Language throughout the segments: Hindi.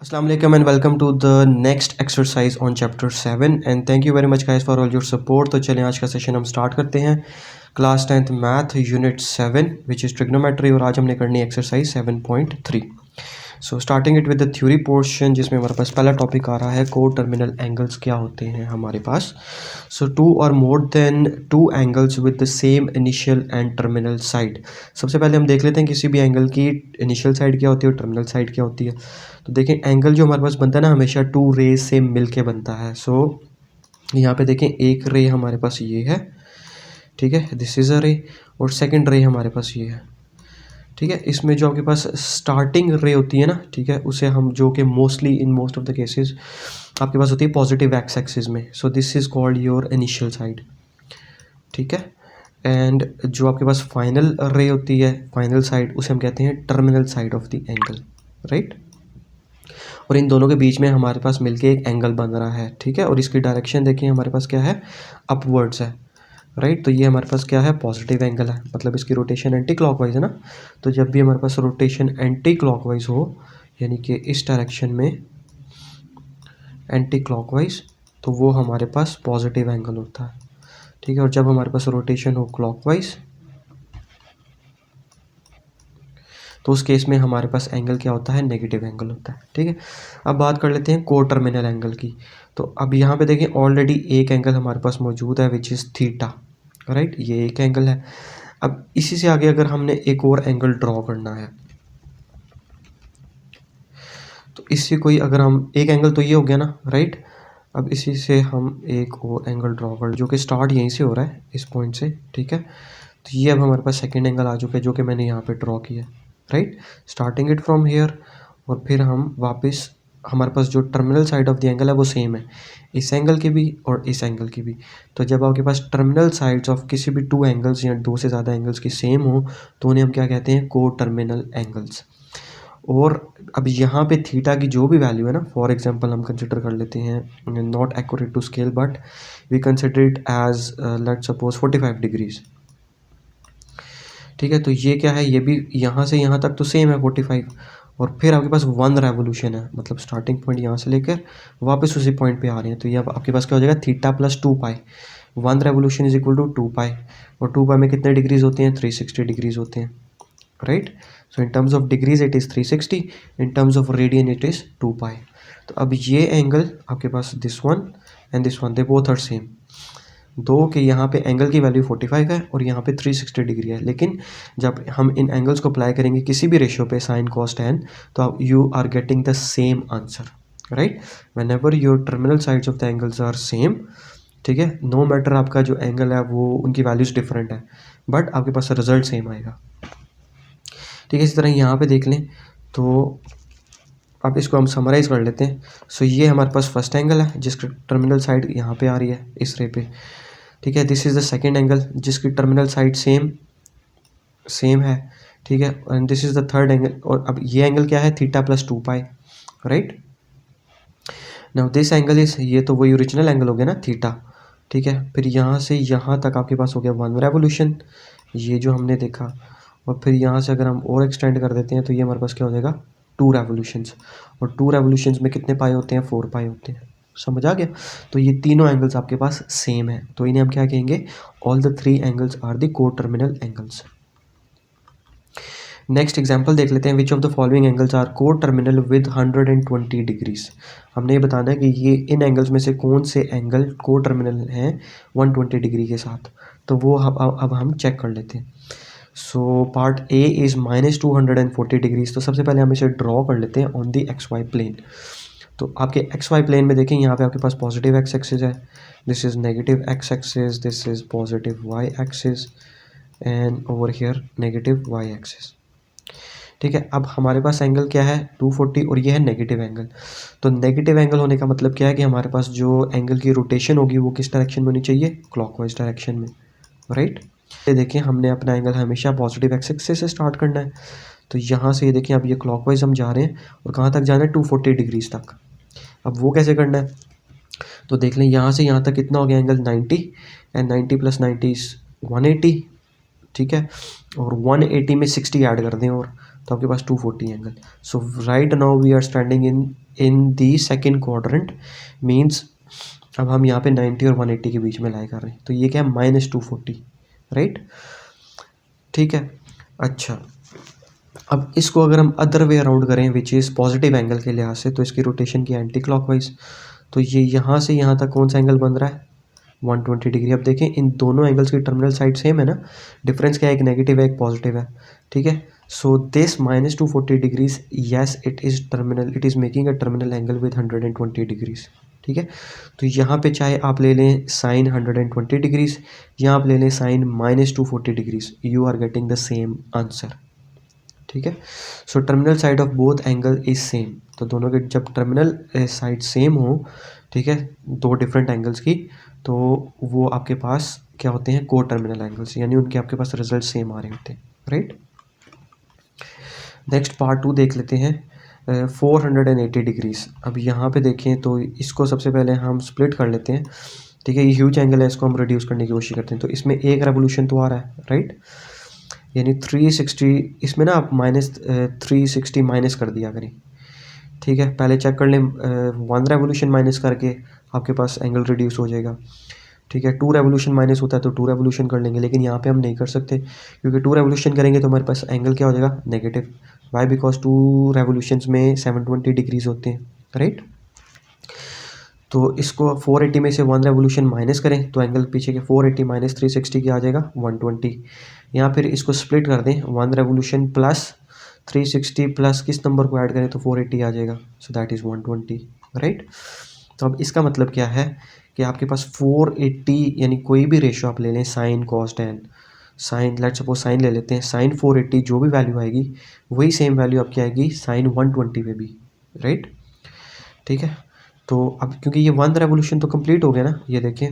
Assalamu alaikum and welcome to the next exercise on chapter 7 and thank you very much guys for all your support। तो चलें आज का सेशन हम स्टार्ट करते हैं। Class 10th math unit 7 which is trigonometry और आज हमने करनी है exercise 7.3। So starting it with the theory portion जिसमें हमारे पास पहला टॉपिक आ रहा है को टर्मिनल एंगल्स क्या होते हैं हमारे पास। सो टू और more than two angles with the same initial and terminal side. सबसे पहले हम देख लेते हैं किसी भी एंगल की इनिशियल साइड क्या होती है और टर्मिनल साइड क्या होती है। तो देखें एंगल जो हमारे पास बनता है ना हमेशा टू रे से मिल के बनता है। सो यहाँ पे देखें एक रे हमारे पास ये है, ठीक है, दिस इज़ अ रे, और सेकंड रे हमारे पास ये है, ठीक है। इसमें जो आपके पास स्टार्टिंग रे होती है ना, ठीक है, उसे हम जो कि mostly in most of the cases आपके पास होती है पॉजिटिव एक्स एक्सिस में। सो this is called your initial side, ठीक है। एंड जो आपके पास फाइनल रे होती है, फाइनल साइड, उसे हम कहते हैं terminal side of the angle, right. और इन दोनों के बीच में हमारे पास मिलके एक एंगल बन रहा है, ठीक है। और इसकी डायरेक्शन देखिए हमारे पास क्या है, अपवर्ड्स है, राइट। तो ये हमारे पास क्या है, पॉजिटिव एंगल है, मतलब इसकी रोटेशन एंटी क्लॉकवाइज है ना। तो जब भी हमारे पास रोटेशन एंटी क्लॉकवाइज हो, यानी कि इस डायरेक्शन में एंटी क्लॉकवाइज, तो वो हमारे पास पॉजिटिव एंगल होता है, ठीक है। और जब हमारे पास रोटेशन हो क्लॉकवाइज, तो उस केस में हमारे पास एंगल क्या होता है, नेगेटिव एंगल होता है, ठीक है। अब बात कर लेते हैं को टर्मिनल एंगल की। तो अब यहाँ पे देखें ऑलरेडी एक एंगल हमारे पास मौजूद है विच इज़ थीटा, राइट। ये एक एंगल है। अब इसी से आगे अगर हमने एक और एंगल ड्रॉ करना है, तो इससे कोई अगर हम एक एंगल तो ये हो गया ना, राइट। अब इसी से हम एक और एंगल ड्रॉ कर जो कि स्टार्ट यहीं से हो रहा है, इस पॉइंट से, ठीक है। तो ये अब हमारे पास सेकेंड एंगल आ चुका है जो कि मैंने यहाँ पे ड्रॉ किया, right, starting it from here. और फिर हम वापस हमारे पास जो terminal side of the angle है वो सेम है, इस एंगल की भी और इस एंगल की भी। तो जब आपके पास टर्मिनल साइड्स ऑफ किसी भी टू एंगल्स या दो से ज़्यादा एंगल्स की सेम हो तो उन्हें हम क्या कहते हैं, को टर्मिनल एंगल्स। और अब यहाँ पे थीटा की जो भी वैल्यू है ना, फॉर एग्जांपल हम कंसिडर कर लेते हैं, not accurate to scale but we consider it as let's suppose 45 degrees, ठीक है। तो ये क्या है, ये भी यहाँ से यहाँ तक तो सेम है 45, और फिर आपके पास 1 रेवोल्यूशन है, मतलब स्टार्टिंग पॉइंट यहाँ से लेकर वापस उसी पॉइंट पे आ रहे हैं। तो ये अब आपके पास क्या हो जाएगा, theta plus 2 pi, 1 revolution is equal to 2 pi, और 2 पाई में कितने डिग्रीज होते हैं, 360 डिग्रीज होते हैं, right. So in terms of degrees it is 360, in terms of radian it is 2 pi. तो अब ये एंगल आपके पास this one and this one, they both are same. दो के यहाँ पे एंगल की वैल्यू 45 है और यहाँ पे 360 डिग्री है, लेकिन जब हम इन एंगल्स को अप्लाई करेंगे किसी भी रेशियो पे साइन कॉस टैन, तो you are getting the same answer, right. Whenever your terminal sides of the angles are same, ठीक है, नो मैटर आपका जो एंगल है वो उनकी वैल्यूज डिफरेंट है, बट आपके पास रिजल्ट सेम आएगा, ठीक है। इसी तरह यहाँ पे देख लें तो अब इसको हम समराइज कर लेते हैं। सो ये हमारे पास फर्स्ट एंगल है जिसकी टर्मिनल साइड यहाँ पे आ रही है इस रे पे, ठीक है। This is the second angle जिसकी टर्मिनल साइड सेम है, ठीक है। And this is the third angle, और अब ये एंगल क्या है, theta plus 2 pi, right. Now this angle is, ये तो वही ओरिजिनल एंगल हो गया ना थीटा, ठीक है। फिर यहाँ से यहाँ तक आपके पास हो गया 1 रेवोल्यूशन, ये जो हमने देखा। और फिर यहाँ से अगर हम और एक्सटेंड कर देते हैं तो ये हमारे पास क्या हो जाएगा, 2 रेवोल्यूशंस, और 2 रेवोल्यूशंस में कितने पाई होते हैं, 4 पाई होते हैं, समझ आ गया। तो ये तीनों एंगल्स आपके पास सेम है, तो इन्हें हम क्या कहेंगे, all the 3 angles are the coterminal angles. Next example देख लेते हैं, which of the following angles are coterminal with 120 degrees. हमने ये बताना है कि ये इन एंगल्स में से कौन से एंगल को टर्मिनल हैं 120 डिग्री के साथ। तो वो अब हम चेक कर लेते हैं। So part A is -240 degrees. तो सबसे पहले हम इसे ड्रॉ कर लेते हैं ऑन दी XY प्लेन। तो आपके XY प्लेन में देखें यहाँ पे आपके पास पॉजिटिव एक्स एक्सिस है, this is negative X axis, this is positive Y axis, and over here negative Y axis, ठीक है। अब हमारे पास एंगल क्या है, 240, और ये है नेगेटिव एंगल। तो नेगेटिव एंगल होने का मतलब क्या है कि हमारे पास जो एंगल की रोटेशन होगी वो किस डायरेक्शन में होनी चाहिए, क्लॉकवाइज डायरेक्शन में, राइट। ये देखिए हमने अपना एंगल हमेशा पॉजिटिव एक्स एक्सिस से स्टार्ट करना है। तो यहाँ से ये देखिए अब ये क्लॉकवाइज हम जा रहे हैं और कहाँ तक जाना है, 240 डिग्रीज तक। अब वो कैसे करना है, तो देख लें यहाँ से यहाँ तक कितना हो गया एंगल 90, एंड 90 + 90 इज़ 180, ठीक है। और 180 में 60 ऐड कर दें और तो आपके पास 240 angle. So right now we are standing in in the second quadrant means अब हम यहाँ पे 90 और 180 के बीच में लाई कर रहे हैं, तो ये क्या है -240, राइट। ठीक है, अच्छा अब इसको अगर हम अदर वे अराउंड करें विच इज़ पॉजिटिव एंगल के लिहाज से, तो इसकी रोटेशन की एंटी क्लॉकवाइज, तो ये यहाँ से यहाँ तक कौन सा एंगल बन रहा है 120 डिग्री। अब देखें इन दोनों एंगल्स की टर्मिनल साइड सेम है ना, डिफरेंस क्या है, एक नेगेटिव है एक पॉजिटिव है, ठीक है। So this -240 degrees, yes it is terminal, it is making a terminal angle with 120 degrees, ठीक है। तो यहाँ पे चाहे आप ले लें साइन 120 डिग्रीज या आप ले लें sine -240 degrees, you are getting the same answer, ठीक है। So terminal side of both angle is same, तो दोनों के जब टर्मिनल साइड सेम हो, ठीक है, दो डिफरेंट एंगल्स की, तो वो आपके पास क्या होते हैं को टर्मिनल एंगल्स, यानी उनके आपके पास रिजल्ट सेम आ रहे होते हैं, राइट। नेक्स्ट पार्ट 2 देख लेते हैं, 480 डिग्रीज। अब यहाँ पे देखें तो इसको सबसे पहले हम स्प्लिट कर लेते हैं, ठीक है। ये ह्यूज एंगल है, इसको हम रिड्यूस करने की कोशिश करते हैं, तो इसमें एक रेवोल्यूशन तो आ रहा है, राइट, यानी 360, इसमें ना आप -360 माइनस कर दिया करें, ठीक है। पहले चेक कर लें, 1 रेवोल्यूशन माइनस करके आपके पास एंगल रिड्यूस हो जाएगा, ठीक है। 2 रेवोल्यूशन माइनस होता है तो 2 रेवोल्यूशन कर लेंगे, लेकिन यहाँ पे हम नहीं कर सकते क्योंकि 2 रेवोल्यूशन करेंगे तो हमारे पास एंगल क्या हो जाएगा नेगेटिव, वाई बिकॉज 2 रेवोल्यूशंस में 720 डिग्रीज होते हैं, राइट। तो इसको 480 में से 1 रेवोल्यूशन माइनस करें तो एंगल पीछे के 480 माइनस 360 की आ जाएगा 120, या फिर इसको स्प्लिट कर दें 1 रेवोल्यूशन प्लस 360 प्लस किस नंबर को ऐड करें तो 480 आ जाएगा, सो दैट इज़ 120, राइट। तो अब इसका मतलब क्या है कि आपके पास 480, यानी कोई भी रेशो आप ले लें, sine cos tan, sine let suppose sine ले लेते हैं, साइन 480 जो भी वैल्यू आएगी वही सेम वैल्यू आपकी आएगी साइन 120 पे भी, राइट, ठीक है। तो अब क्योंकि ये 1 रेवोल्यूशन तो कंप्लीट हो गया ना, ये देखें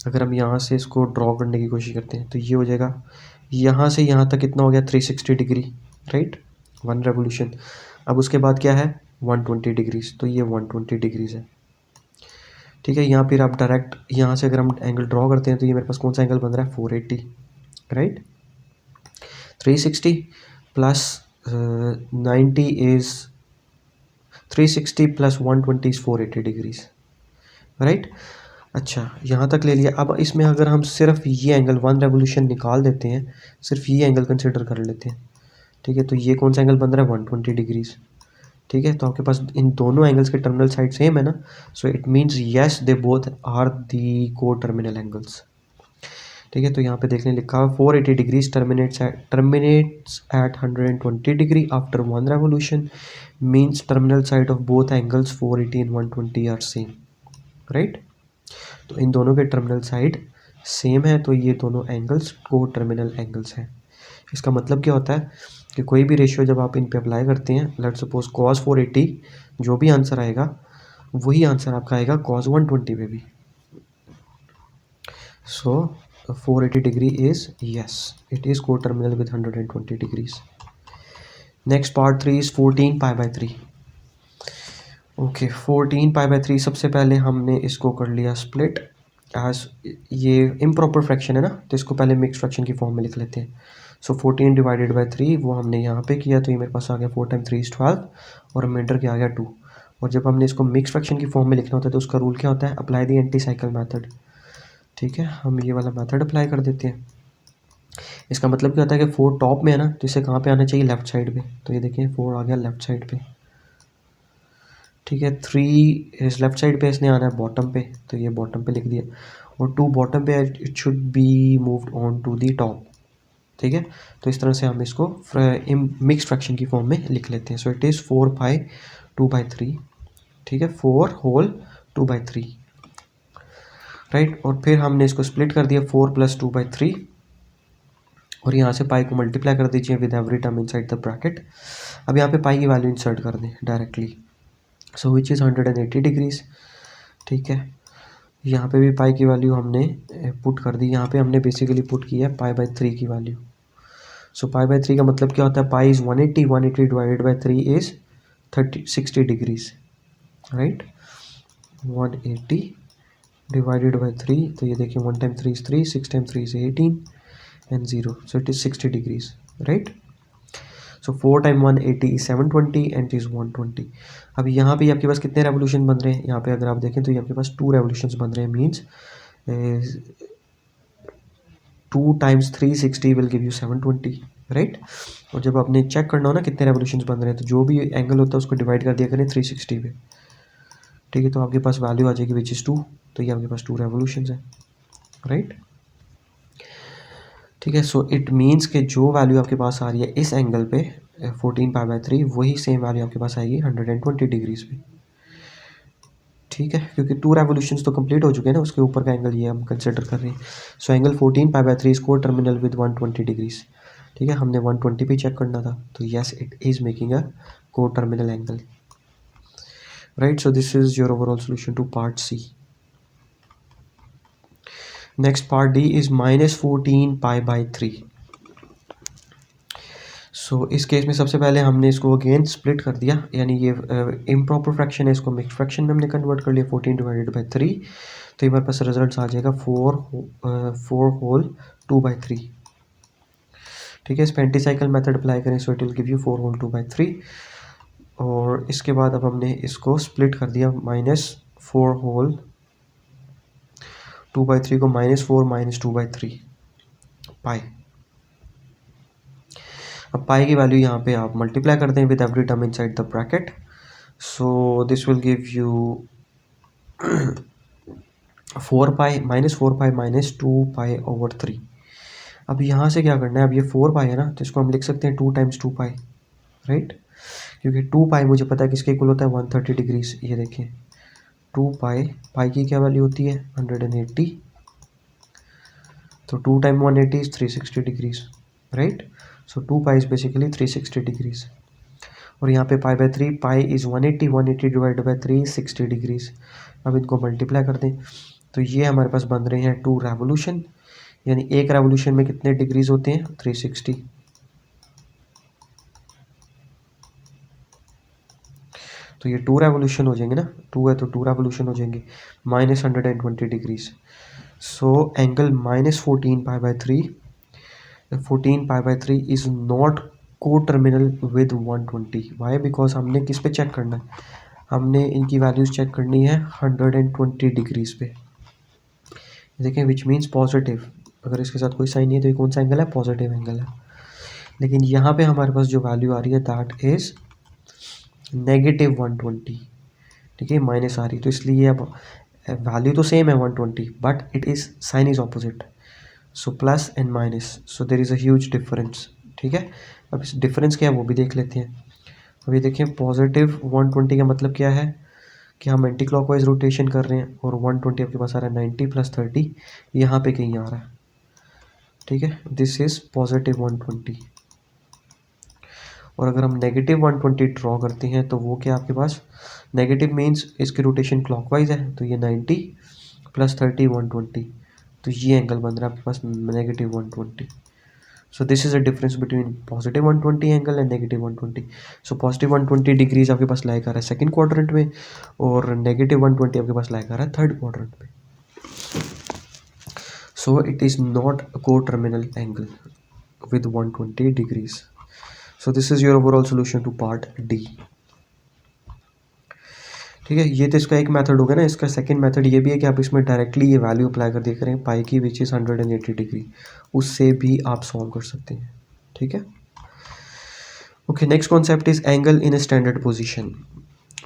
अगर हम यहाँ से इसको ड्रॉ करने की कोशिश करते हैं तो ये हो जाएगा यहाँ से यहाँ तक कितना हो गया 360 डिग्री, राइट, 1 रेवोल्यूशन। अब उसके बाद क्या है 120 डिग्रीज, तो ये 120 डिग्रीज है, ठीक है। यहाँ फिर आप डायरेक्ट यहाँ से अगर हम एंगल ड्रॉ करते हैं तो ये मेरे पास कौन सा एंगल बन रहा है 480, right. 360 plus 90 is 360 plus 120 is 480 degrees, right. अच्छा यहाँ तक ले लिया, अब इसमें अगर हम सिर्फ ये एंगल 1 रेवोल्यूशन निकाल देते हैं, सिर्फ ये एंगल कंसिडर कर लेते हैं, ठीक है, तो ये कौन सा एंगल बन रहा है 120 डिग्रीज, ठीक है। तो आपके पास इन दोनों एंगल्स के टर्मिनल साइड सेम है ना, so it means yes they both are the coterminal angles, ठीक है। तो यहाँ पे देखने लिखा हुआ 480 degrees terminates at 120 degree after 1 revolution means terminal side of both angles 480 and 120 are same, right. तो इन दोनों के टर्मिनल साइड सेम है, तो ये दोनों एंगल्स को टर्मिनल एंगल्स हैं। इसका मतलब क्या होता है कि कोई भी रेशियो जब आप इन पे अप्लाई करते हैं, लेट्स सपोज cos 480 जो भी आंसर आएगा वही आंसर आपका आएगा cos 120 पे भी। So 480 degree is yes it is coterminal with 120 degrees. Next part 3 is 14 pi by 3। Okay 14 pi by 3, सबसे पहले हमने इसको कर लिया स्प्लिट एज, ये इम्प्रॉपर फ्रैक्शन है ना, तो इसको पहले मिक्स फ्रैक्शन की फॉर्म में लिख लेते हैं। सो 14 डिवाइडेड बाई 3 वो हमने यहाँ पे किया, तो ये मेरे पास आ गया 4 टाइम 3 इज 12 और रिमाइंडर क्या आ गया 2। और जब हमने इसको मिक्स फ्रैक्शन की फॉर्म में लिखना होता है तो उसका रूल क्या होता है, apply the anti cycle method, ठीक है। हम ये वाला मैथड अप्लाई कर देते हैं। इसका मतलब क्या होता है कि 4 टॉप में है ना, तो इसे कहाँ पे आना चाहिए लेफ्ट साइड पे, तो ये देखिए 4 आ गया लेफ्ट साइड पे, ठीक है। 3 इस लेफ्ट साइड पे इसने आना है बॉटम पे, तो ये बॉटम पे लिख दिया, और 2 बॉटम पे, it should be moved on to the top, ठीक है। तो इस तरह से हम इसको मिक्स फ्रैक्शन की फॉर्म में लिख लेते हैं। सो इट इज़ 4 पाई 2/3, ठीक है, 4 होल 2/3, राइट। और फिर हमने इसको स्प्लिट कर दिया 4 प्लस 2/3, और यहाँ से पाई को मल्टीप्लाई कर दीजिए with every term inside the bracket. अब यहाँ पे पाई की वैल्यू इंसर्ट कर दें directly, so which is 180 degrees, ठीक है। यहाँ पे भी पाई की वैल्यू हमने पुट कर दी, यहाँ पे हमने बेसिकली पुट किया है पाई/3 की वैल्यू। सो पाई/3 का मतलब क्या होता है, pi is 180, 180 divided by 3 is 60 degrees, right. 180 divided by 3, तो ये देखिए 1 time 3 is 3, 6 time 3 is 18 and 0, so it is 60 degrees, right. So 4 time 180 is 720 and is 120। अब यहाँ पे आपके पास कितने रेवोल्यूशन बन रहे हैं, यहाँ पे अगर आप देखें तो ये आपके पास 2 रेवोल्यूशन बन रहे हैं, means 2 times 360 will give you 720, right. और जब आपने चेक करना हो ना कितने रेवोल्यूशन बन रहे हैं, तो जो भी एंगल होता है उसको डिवाइड कर दिया करें 360 पे, ठीक है। तो आपके पास वैल्यू आ जाएगी विच इज़ 2, तो ये आपके पास 2 रेवोल्यूशन है, राइट, ठीक है। सो इट मीन्स कि जो वैल्यू आपके पास आ रही है इस एंगल पे 14π/3, वही सेम वैल्यू आपके पास आएगी 120 डिग्रीज पे, ठीक है, क्योंकि 2 रेवोल्यूशंस तो कंप्लीट हो चुके हैं ना, उसके ऊपर का एंगल ये हम कंसिडर कर रहे हैं। So angle 14π/3 is coterminal with 120 degrees, ठीक है। हमने 120 पे चेक करना था, तो yes it is making a coterminal angle, right. So this is your overall solution to part C. Next part D is -14π/3। So इस केस में सबसे पहले हमने इसको अगेन स्प्लिट कर दिया, यानी ये इम्प्रॉपर फ्रैक्शन है, इसको मिक्स फ्रैक्शन में हमने कन्वर्ट कर लिया 14 डिवाइडेड बाई 3, तो हमारे पास रिजल्ट आ जाएगा 4 होल 2/3, ठीक है। इस पे एंटीसाइकिल मेथड अप्लाई करें, so it will give you 4 whole 2/3। और इसके बाद अब हमने इसको स्प्लिट कर दिया, -4 होल 2/3 को -4 - 2/3 पाई। अब पाई की वैल्यू यहाँ पे आप मल्टीप्लाई करते हैं with every term inside the bracket, so this will give you 4π - 2π/3। अब यहाँ से क्या करना है, अब ये 4π है ना, तो इसको हम लिख सकते हैं 2 टाइम्स 2π, राइट, क्योंकि 2π मुझे पता है किसके इक्वल होता है 130 डिग्रीज। ये देखें 2π, पाई की क्या वैल्यू होती है 180, तो 2 time 180 is 360 degrees, right. So 2π is basically 360 degrees. और यहाँ पे π/3, pi is 180 divided by 3 60 degrees. अब इनको मल्टीप्लाई कर दें, तो ये हमारे पास बन रहे हैं 2 रेवोल्यूशन, यानी एक रेवोल्यूशन में कितने डिग्रीज होते हैं 360, तो ये 2 रेवोल्यूशन हो जाएंगे ना, 2 है तो 2 रेवोल्यूशन हो जाएंगे, -120 degrees. So angle -14π/3, 14π/3 is not coterminal with 120। Why? Because हमने किस पे चेक करना है, हमने इनकी वैल्यूज चेक करनी है 120 डिग्रीज पे, देखें विच मीन्स पॉजिटिव। अगर इसके साथ कोई साइन नहीं है तो ये कौन सा एंगल है, पॉजिटिव एंगल है। लेकिन यहाँ पे हमारे पास जो वैल्यू आ रही है दैट इज -120, ठीक है, माइनस आ रही, तो इसलिए अब वैल्यू तो सेम है 120, but it is sine is opposite, so plus and minus, so there is a huge difference, ठीक है। अब इस डिफरेंस क्या है वो भी देख लेते हैं। अब ये देखें पॉजिटिव 120 का मतलब क्या है कि हम एंटी क्लॉकवाइज रोटेशन कर रहे हैं, और 120 आपके पास आ रहा है 90 + 30 यहाँ पे कहीं आ रहा है, ठीक है, दिस इज पॉजिटिव 120। और अगर हम नेगेटिव 120 ड्रॉ करते हैं तो वो क्या आपके पास, नेगेटिव मीन्स इसकी रोटेशन क्लॉकवाइज है, तो ये 90 + 30 120, तो ये एंगल बन रहा है आपके पास -120। सो this is a difference between positive 120 angle and negative 120। So positive 120 degrees आपके पास लाइक आ रहा है सेकंड क्वाड्रेंट में, और नेगेटिव 120 आपके पास लाइक आ रहा है थर्ड क्वाड्रेंट में। So it is not a coterminal angle with 120 degrees. So this is your overall solution to part D, ठीक है। ये तो इसका एक मेथड हो गया ना। इसका सेकंड मेथड ये भी है कि आप इसमें डायरेक्टली ये वैल्यू अप्लाई कर दिया करें पाई की विच इज़ 180 डिग्री, उससे भी आप सॉल्व कर सकते हैं, ठीक है। Okay, next concept is angle in a standard position.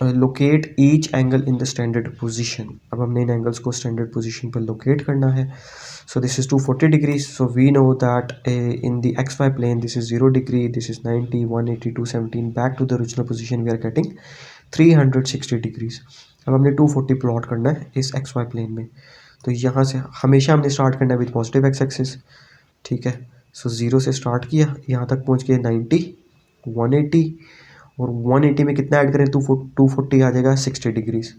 Locate each angle in the standard position. अब हमने इन एंगल्स को स्टैंडर्ड पोजीशन पर लोकेट करना है। So this is 240 degrees, so we know that in the XY plane this is 0 degree, this is 90 180 217, back to the original position we are getting 360 degrees. अब हमने 240 प्लॉट करना है इस XY प्लेन में, तो यहाँ से हमेशा हमने स्टार्ट करना है विद पॉजिटिव एक्स एक्सिस, ठीक है। सो 0 से स्टार्ट किया, यहाँ तक पहुँच गए 90 180, और 180 में कितना ऐड करें, 240 आ जाएगा 60 डिग्रीज,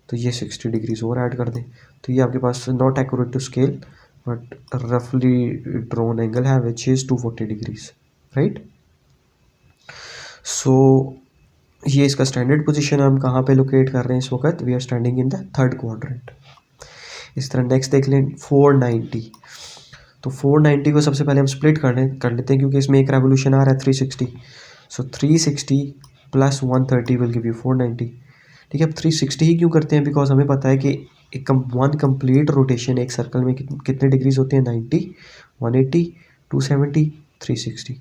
तो ये 60 डिग्रीज और ऐड कर दें, तो ये आपके पास not accurate to scale but रफली ड्रॉन एंगल है which is 240 degrees, right. So ये इसका स्टैंडर्ड पोजीशन हम कहाँ पे लोकेट कर रहे हैं इस वक्त, we are standing in the third quadrant. इस तरह नेक्स्ट देख लें 490, तो 490 को सबसे पहले हम स्प्लिट कर लेते हैं, क्योंकि इसमें एक रेवोल्यूशन आ रहा है 360, सो 360 प्लस 130 विल गिव यू 490। ठीक है, अब 360 ही क्यों करते हैं, बिकॉज हमें पता है कि वन कंप्लीट रोटेशन एक सर्कल में कितने डिग्रीज होते हैं, 90, 180, 270, 360।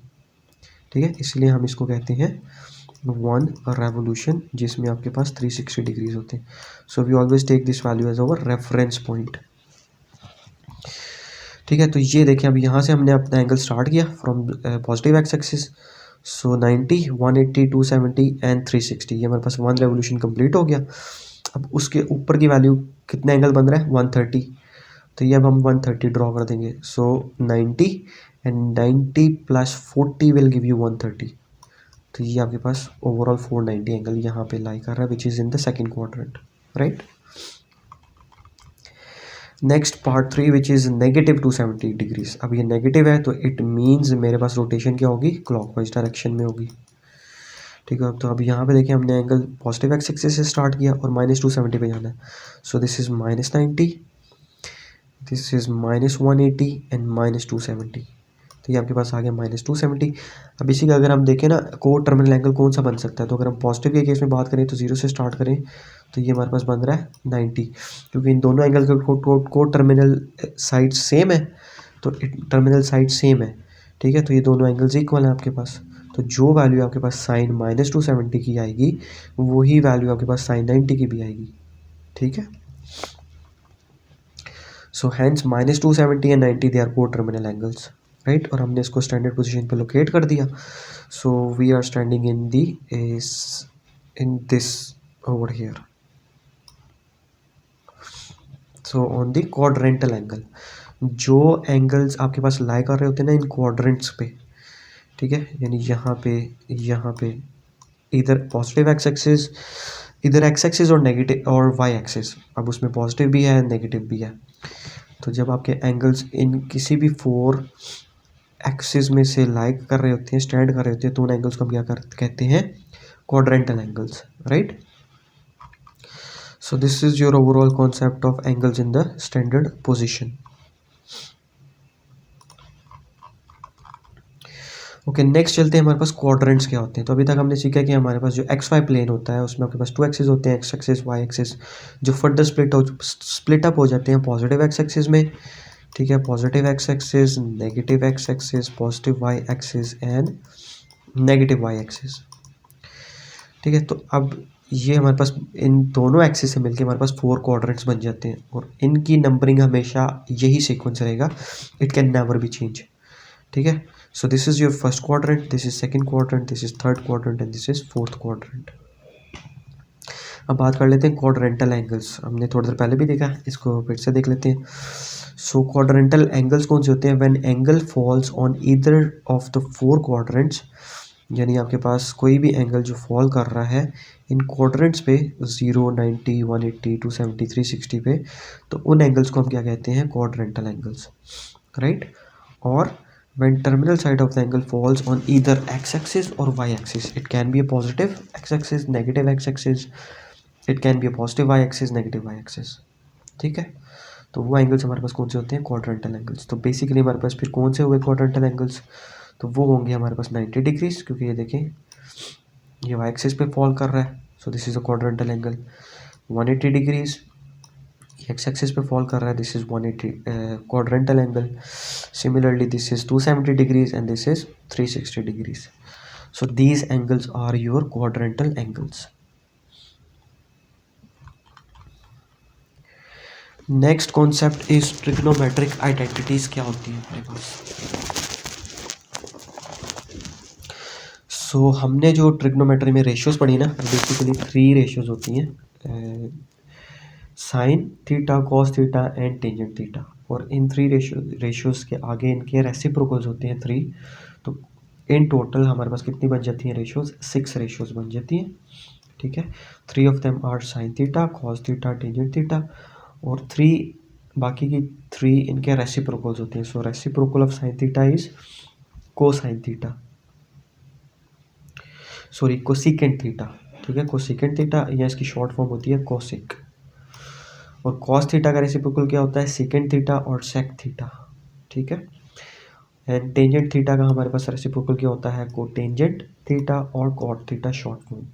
ठीक है, इसलिए हम इसको कहते हैं वन रेवोल्यूशन, जिसमें आपके पास 360 डिग्रीज होते हैं। So we always take this value as our reference point. ठीक है, तो ये देखें अब यहाँ से हमने अपना एंगल स्टार्ट किया from positive x axis. So 90, 180, 270 and 360, ये हमारे पास वन रेवोल्यूशन कंप्लीट हो गया। अब उसके ऊपर की वैल्यू कितना एंगल बन रहा है, 130, तो ये अब हम 130 ड्रॉ कर देंगे। सो 90 and 90 plus 40 will give you 130। तो ये आपके पास ओवरऑल 490 एंगल यहाँ पे लाई कर रहा है, which is in the second quadrant, right. Next part 3 which is negative 270 degrees. अब ये नेगेटिव है तो इट मीन्स मेरे पास रोटेशन क्या होगी, क्लॉकवाइज डायरेक्शन में होगी। ठीक है, तो अब यहाँ पे देखिए हमने एंगल पॉजिटिव एक्स एक्सिस से स्टार्ट किया और -270 पे जाना है। So this is -90, this is -180 and -270। तो ये आपके पास आ गया -270। अब इसी का अगर हम देखें ना, को टर्मिनल एंगल कौन सा बन सकता है, तो अगर हम पॉजिटिव के केस में बात करें तो 0 से स्टार्ट करें तो ये हमारे पास बन रहा है 90, क्योंकि इन दोनों एंगल के को टर्मिनल साइड सेम है, तो टर्मिनल साइड सेम है। ठीक है, तो ये दोनों एंगल्स इक्वल हैं आपके पास। तो जो वैल्यू आपके पास साइन -270 की आएगी वही वैल्यू आपके पास साइन 90 की भी आएगी। ठीक है, so hence -270 and 90 they are coterminal angles, right. और हमने इसको स्टैंडर्ड पोजीशन पे लोकेट कर दिया। So we are standing in the in this over here, so on the quadrantal angle. जो एंगल्स आपके पास लाई कर रहे होते हैं ना इन क्वाड्रेंट्स पे, ठीक है, यानी यहाँ पे इधर पॉजिटिव एक्स एक्सिस, इधर एक्स एक्सिस और नेगेटिव और वाई एक्सिस, अब उसमें पॉजिटिव भी है नेगेटिव भी है। तो जब आपके एंगल्स इन किसी भी 4 एक्सिस में से लाइक कर रहे होते हैं, स्टैंड कर रहे होते हैं, तो उन एंगल्स को हम क्या कहते हैं, quadrantal angles, right. So this is your overall concept of angles in the standard position. Okay, next चलते हैं हमारे पास क्वाड्रेंट्स क्या होते हैं। तो अभी तक हमने सीखा कि हमारे पास जो एक्स वाई प्लेन होता है उसमें आपके पास 2 एक्सिस होते हैं, एक्स एक्सिस वाई एक्सिस, जो फर्दर स्प्लिट अप हो जाते हैं पॉजिटिव एक्स एक्सिस में। ठीक है, positive x axis, negative X axis, positive Y axis and negative Y axis. ठीक है, तो अब ये हमारे पास इन दोनों एक्सिस से मिलके हमारे पास 4 क्वाड्रेंट्स बन जाते हैं और इनकी नंबरिंग हमेशा यही सीक्वेंस रहेगा, it can never be change. ठीक है, so this is your first quadrant, this is second quadrant, this is third quadrant and this is fourth quadrant. अब बात कर लेते हैं क्वाड्रेंटल एंगल्स। हमने थोड़ी देर पहले भी देखा, इसको फिर से देख लेते हैं। सो क्वाड्रेंटल एंगल्स कौन से होते हैं, when angle falls on either of the 4 quadrants, यानी आपके पास कोई भी एंगल जो फॉल कर रहा है इन क्वाड्रेंट्स पे 0, 90, 180, 270, 360 पे, तो उन एंगल्स को हम क्या कहते हैं, क्वाड्रेंटल एंगल्स, राइट। और when terminal side of the angle falls on either x-axis or y-axis, it can be a positive x-axis, negative x-axis, it can be a positive y-axis, negative y-axis। ठीक है, तो वो एंगल्स हमारे पास कौन से होते हैं, क्वाड्रेंटल एंगल्स। तो बेसिकली हमारे पास फिर कौन से हुए क्वाड्रेंटल एंगल्स, तो वो होंगे हमारे पास 90 डिग्रीज, क्योंकि ये देखें ये वाई एक्सिस पे फॉल कर रहा है, so this is a quadrantal angle. 180 degrees X axis पे फॉल कर रहा है, this is 180 quadrantal angle. Similarly this is 270 degrees and this is 360 degrees. So these angles are your quadrantal angles. Next concept is trigonometric identities क्या होती है हमारे पास। सो हमने जो ट्रिग्नोमेट्री में रेशियोज पढ़ी ना, बेसिकली 3 रेशियोज होती हैं, sign theta, cos theta and tangent theta. और इन 3 रेशियोज के आगे इनके रेसिप्रोकल्स होते हैं 3। तो इन टोटल हमारे पास कितनी बन जाती हैं रेशियोज, 6 रेशियोज बन जाती हैं। ठीक है, 3 of them are sine theta, cos theta, tangent theta, और 3 बाकी की 3 इनके रेसिप्रोकल्स होते हैं। So reciprocal of sine theta is cosine theta, sorry cosecant theta. ठीक है, कोसिकेंट थीटा या इसकी शॉर्ट फॉर्म होती है कोसिक। और cos थीटा का रेसिप्रोकल क्या होता है, सेकेंड थीटा और सेक थीटा। ठीक है, एंड टेंजेंट थीटा का हमारे पास रेसिप्रोकल क्या होता है, कोटेंजेंट थीटा और cot theta short form,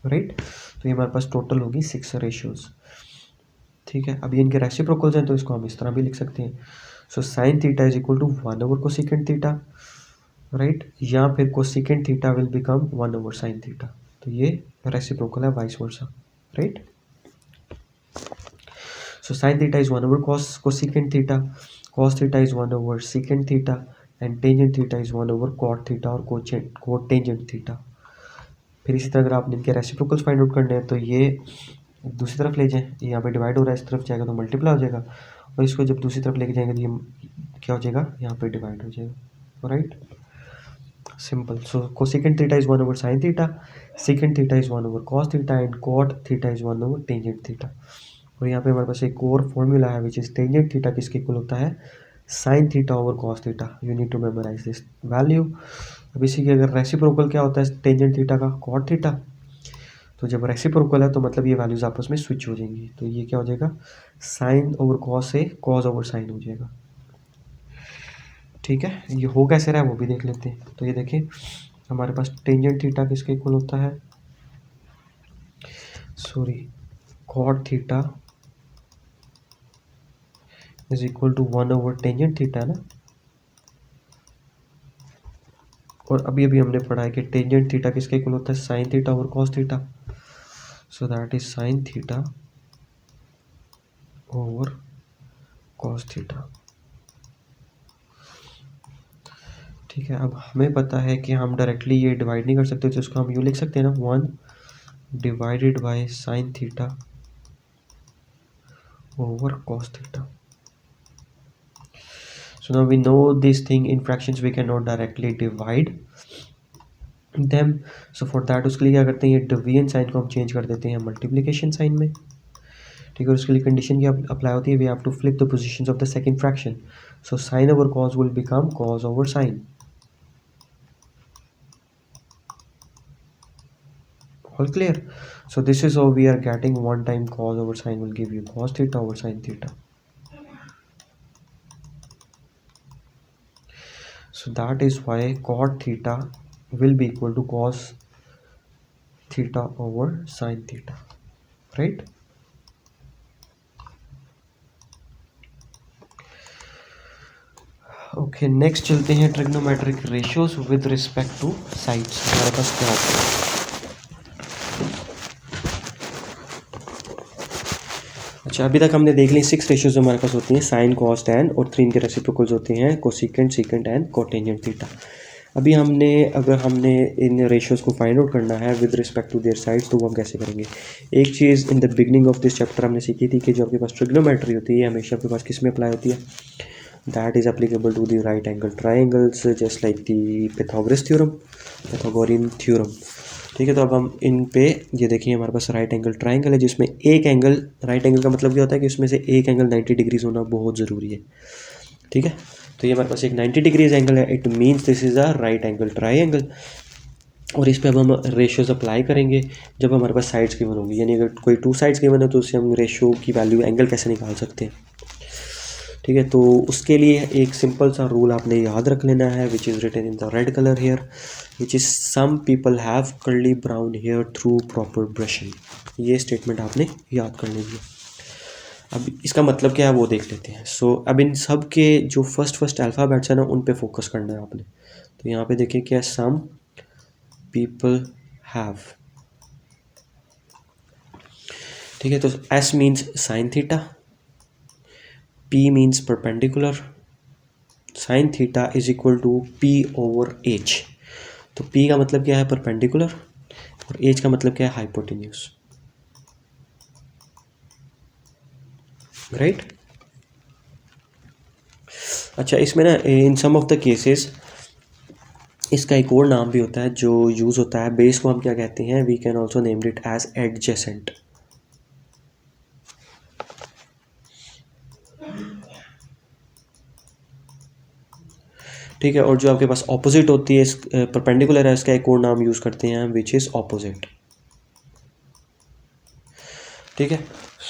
right. तो ये हमारे पास टोटल होगी 6 रेशियोज, ठीक है। अभी इनके रेसिप्रोकल्स हैं तो इसको हम इस तरह भी लिख सकते हैं। So sine theta is equal to 1/कोसेकेंट थीटा, राइट, या फिर कोसेकेंट थीटा विल बिकम 1/साइन थीटा। तो ये रेसिप्रोकल है, vice versa, right. So sine theta is 1/cos cosecant theta, cos theta is 1/secant theta, and tangent theta is 1/cot theta और कोटेंजेंट थीटा। फिर इसी तरह अगर आपने इनके रेसिप्रोकल्स फाइंड आउट करने हैं तो ये दूसरी तरफ ले जाएं, ये यहाँ पे डिवाइड हो रहा है, इस तरफ जाएगा तो मल्टीप्लाई हो जाएगा, और इसको जब दूसरी तरफ लेके जाएंगे तो ये क्या हो जाएगा, यहाँ पे डिवाइड हो जाएगा, right, simple. So cosecant theta is 1/साइन theta, secant theta is 1/cos theta and cot theta is 1/टेंजेंट थीटा। और यहाँ पे हमारे पास एक और फॉर्मूला है विच इज टेंजेंट थीटा किसके इक्वल होता है, sine theta over cos theta. You need to memorise this value. अब इसी के अगर रेसिप्रोकल क्या होता है टेंजेंट थीटा का, कॉट थीटा, तो जब रेसिप्रोकल है तो मतलब ये वैल्यूज आपस में स्विच हो जाएंगी, तो ये क्या हो जाएगा, साइन ओवर कॉस से कॉस ओवर साइन हो जाएगा, ठीक है। ये हो कैसे रहा है वो भी देख लेते हैं। तो ये देखें हमारे पास टेंजेंट थीटा किसके इक्वल होता है, sorry, cot theta is equal to 1/टेंजेंट थीटा ना, और अभी अभी हमने पढ़ा है कि टेंजेंट थीटा किसके इक्वल होता है, sine theta over cos theta. So that is sine theta over cos theta, ठीक है। अब हमें पता है कि हम डायरेक्टली ये डिवाइड नहीं कर सकते, तो इसको हम यूँ लिख सकते हैं ना, 1 divided by sine theta over cos theta. So now we know this thing in fractions we cannot directly divide them. So for that उसके लिए क्या करते हैं, ये डिवीजन साइन को हम चेंज कर देते हैं मल्टीप्लिकेशन साइन में, ठीक है। उसके लिए कंडीशन क्या अप्लाई होती है, we have to flip the positions of the second fraction. So sine over cos will become cos over sine. All clear? So this is how we are getting one time cos over sine will give you cos theta over sin theta. So that is why cot theta will be equal to cos theta over sin theta, right? Okay next चलते हैं trigonometric ratios with respect two sides. हमारे पास क्या होता है, अच्छा अभी तक हमने देख ली 6 रेशियोज हमारे पास होती हैं, साइन कॉस टैन, और 3 के रेसिप्रोकल्स होते हैं cosecant secant and cotangent theta. अभी अगर हमने इन रेशियोज को फाइंड आउट करना है with respect to their sides, तो वो हम कैसे करेंगे। एक चीज़ in the beginning of this chapter हमने सीखी थी कि जो आपके पास ट्रिग्नोमेट्री होती है हमेशा आपके पास किस में अप्लाई होती है, that is applicable to the right angle triangles just like the Pythagoras theorem, Pythagorean theorem, ठीक है। तो अब हम इन पे ये देखिए हमारे पास राइट एंगल ट्राइंगल है जिसमें एक एंगल, राइट एंगल का मतलब क्या होता है कि उसमें से एक एंगल 90 डिग्रीज होना बहुत ज़रूरी है, ठीक है। तो ये हमारे पास एक 90 डिग्रीज एंगल है, it means this is a right angle triangle. और इस पे अब हम रेशियोज अप्लाई करेंगे जब हमारे पास साइड्स गिवन होगी, यानी अगर कोई 2 साइड्स गिवन है तो उससे हम रेशियो की वैल्यू एंगल कैसे निकाल सकते हैं, ठीक है। तो उसके लिए एक सिंपल सा रूल आपने याद रख लेना है which is written in the red colour here, which is some people have curly brown hair through proper brushing. ये स्टेटमेंट आपने याद कर लीजिए। अब इसका मतलब क्या है वो देख लेते हैं। सो अब इन सब के जो फर्स्ट अल्फ़ाबेट्स हैं ना उन पे फोकस करना है आपने। तो यहाँ पे देखिए क्या, सम पीपल हैव, ठीक है। तो S means sine theta, P means perpendicular, sin theta is equal to P over H। तो P का मतलब क्या है, परपेंडिकुलर, और H का मतलब क्या है, हाइपोटेन्यूज, राइट। अच्छा इसमें ना इन सम ऑफ द केसेस इसका एक और नाम भी होता है जो यूज़ होता है, बेस को हम क्या कहते हैं, we can also name it as adjacent, ठीक है। और जो आपके पास ऑपोजिट होती है, परपेंडिकुलर है, इसका एक और नाम यूज़ करते हैं विच इज़ ऑपोजिट, ठीक है।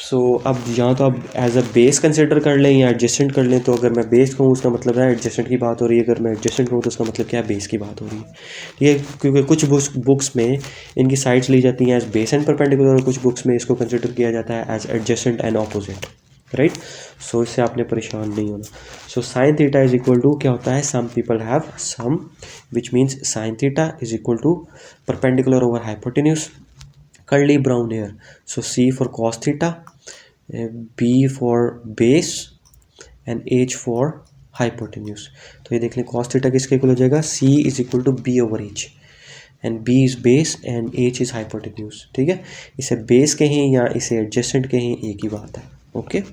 सो अब यहाँ तो अब एज अ बेस कंसिडर कर लें या एडजेसेंट कर लें। तो अगर मैं बेस कहूँ उसका मतलब है एडजेसेंट की बात हो रही है, अगर मैं एडजेसेंट कहूँ तो उसका मतलब क्या है, बेस की बात हो रही है। ठीक है, क्योंकि कुछ बुक्स में इनकी साइड्स ली जाती हैं एज बेस एंड परपेंडिकुलर, और कुछ बुक्स में इसको कंसिडर किया जाता है as adjacent and opposite, right. So इससे आपने परेशान नहीं होना। So sine theta is equal to क्या होता है, some people have some which means sine theta is equal to perpendicular over hypotenuse, curly brown here. So C for cos theta, B for base and H for hypotenuse. तो ये देख लें cos theta किसके इक्वल हो जाएगा, C is equal to B over H and B is base and H is hypotenuse। ठीक है, इसे बेस कहें या इसे एडजेसेंट कहें एक ही बात है। ओके,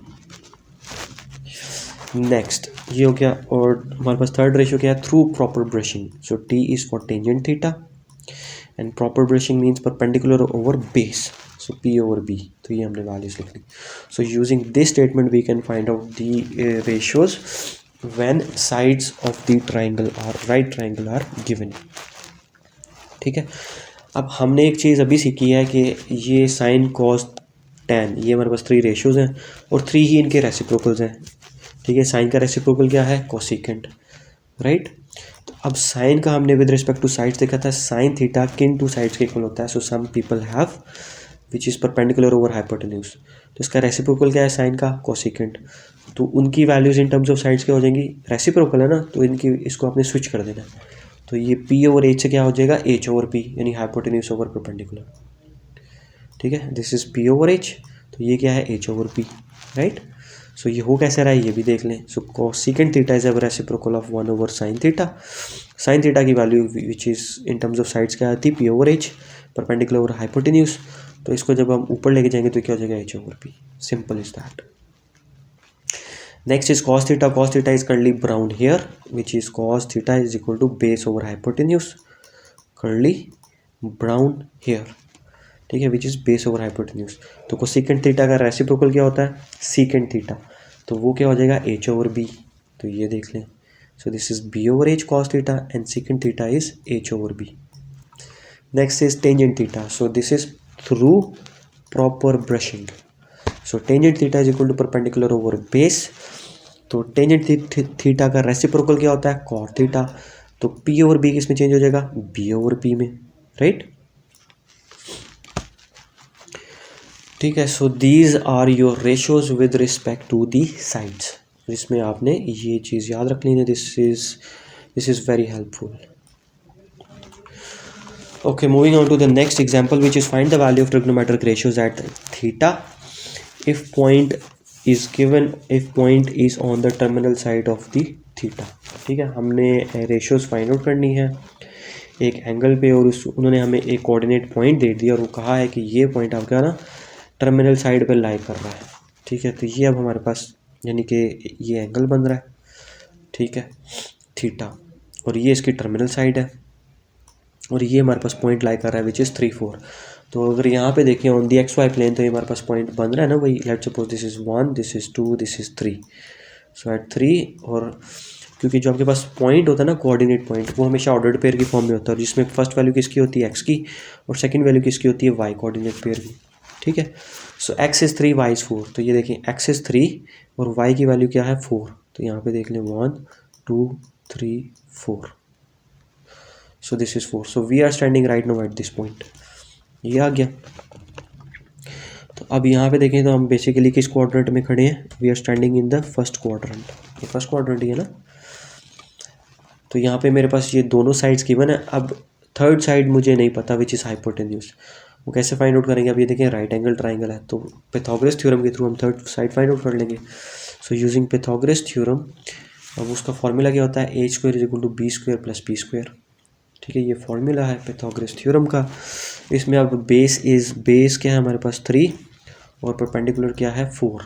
नेक्स्ट ये हो गया। और हमारे पास थर्ड रेशियो क्या है, through proper brushing. So T is for tangent theta and proper brushing means perpendicular over base, so P over B। तो ये हमने values लिख ली। So using this statement we can find out the ratios when sides of the triangle or right triangle are given। ठीक है, अब हमने एक चीज़ अभी सीखी है कि ये साइन कॉस टैन, ये हमारे पास 3 रेशियोज हैं और 3 ही इनके रेसिप्रोकल्स हैं। ठीक है, साइन का रेसिप्रोकल क्या है, कोसिकेंट, राइट। अब साइन का हमने विद रिस्पेक्ट टू साइड्स देखा था, साइन थीटा किन टू साइड्स के इक्वल होता है। So some people have which is perpendicular over hypotenuse, तो इसका रेसिप्रोकल क्या है साइन का, कोसिकेंट। तो उनकी values in terms of sides क्या हो जाएंगी, रेसिप्रोकल है ना, तो इनकी इसको आपने स्विच कर देना। तो ये पी ओवर एच से क्या हो जाएगा, एच ओवर पी, यानी हाइपोटेन्यूज ओवर परपेंडिकुलर। ठीक है, this is P over H, तो ये क्या है H over P, right. So ये हो कैसे रहा है ये भी देख लें। So cosecant theta is a reciprocal of 1 over sine theta. Sine theta की value which is in terms of sides क्या आती है, P over H, perpendicular over hypotenuse. तो इसको जब हम ऊपर लेके जाएंगे तो क्या हो जाएगा, H over P, simple is that. Next is cos theta. Cos theta is curly brown hair which is cos theta is equal to base over hypotenuse, curly brown hair. ठीक है, which is base over hypotenuse. तो कोसिकेंट थीटा का रेसिप्रोकल क्या होता है, सीकेंट थीटा, तो वो क्या हो जाएगा, एच ओवर बी। तो ये देख लें, so this is B over H cos theta and secant theta is H over B. Next is tangent theta. So this is through proper brushing. So tangent theta is equal to perpendicular over base. तो टेंजेंट थीटा का रेसिप्रोकल क्या होता है, कॉट थीटा। तो पी ओवर बी किस में चेंज हो जाएगा, बी ओवर पी में, राइट। ठीक है, so these are your ratios with respect to the sides, जिसमें आपने ये चीज़ याद रखनी है। This is very helpful. Okay, moving on to the next example which is find the value of trigonometric ratios at theta if point is on the terminal side of the theta. ठीक है, हमने रेशियोज फाइंड आउट करनी है एक एंगल पे, और उन्होंने हमें एक कोऑर्डिनेट पॉइंट दे दिया और वो कहा है कि ये पॉइंट आपका ना टर्मिनल साइड पे लाई कर रहा है। ठीक है, तो ये अब हमारे पास यानी कि ये एंगल बन रहा है, ठीक है, थीटा, और ये इसकी टर्मिनल साइड है और ये हमारे पास पॉइंट लाई कर रहा है विच इज़ 3 4। तो अगर यहाँ पे देखें on the X Y plane, तो ये हमारे पास पॉइंट बन रहा है ना भाई। Let's suppose this is 1, this is 2, this is 3। So at 3, और क्योंकि जो आपके पास पॉइंट होता है ना कोऑर्डिनेट पॉइंट, वो हमेशा ऑर्डर्ड पेयर की फॉर्म में होता है, जिसमें फर्स्ट वैल्यू किसकी होती है, एक्स की, और सेकंड वैल्यू किसकी होती है, वाई कोऑर्डिनेट पेयर की। ठीक है, सो एक्स इज़ 3, वाई इज़ 4। तो ये देखें एक्स इज़ 3 और वाई की वैल्यू क्या है, 4। तो यहाँ पे देख लें 1 2 3 4। So this is 4। So we are standing right now at this point. ये आ गया। तो अब यहाँ पे देखें तो हम बेसिकली किस क्वाड्रेंट में खड़े हैं, we are standing in the first quadrant. ये फर्स्ट क्वाड्रेंट ही है ना। तो यहाँ पे मेरे पास ये दोनों साइड्स गिवन है। अब थर्ड साइड मुझे नहीं पता विच इज़ हाइपोटेन्यूज, वो कैसे फाइंड आउट करेंगे। अब ये देखें राइट एंगल ट्राइंगल है, तो पाइथागोरस थ्योरम के थ्रू हम थर्ड साइड फाइंड आउट कर लेंगे। सो यूजिंग पाइथागोरस थ्योरम, अब उसका फॉर्मूला क्या होता है, A square is equal to B square plus P square. ठीक है, ये फॉर्मूला है पाइथागोरस थ्योरम का। इसमें अब बेस क्या है हमारे पास 3 और परपेंडिकुलर क्या है 4।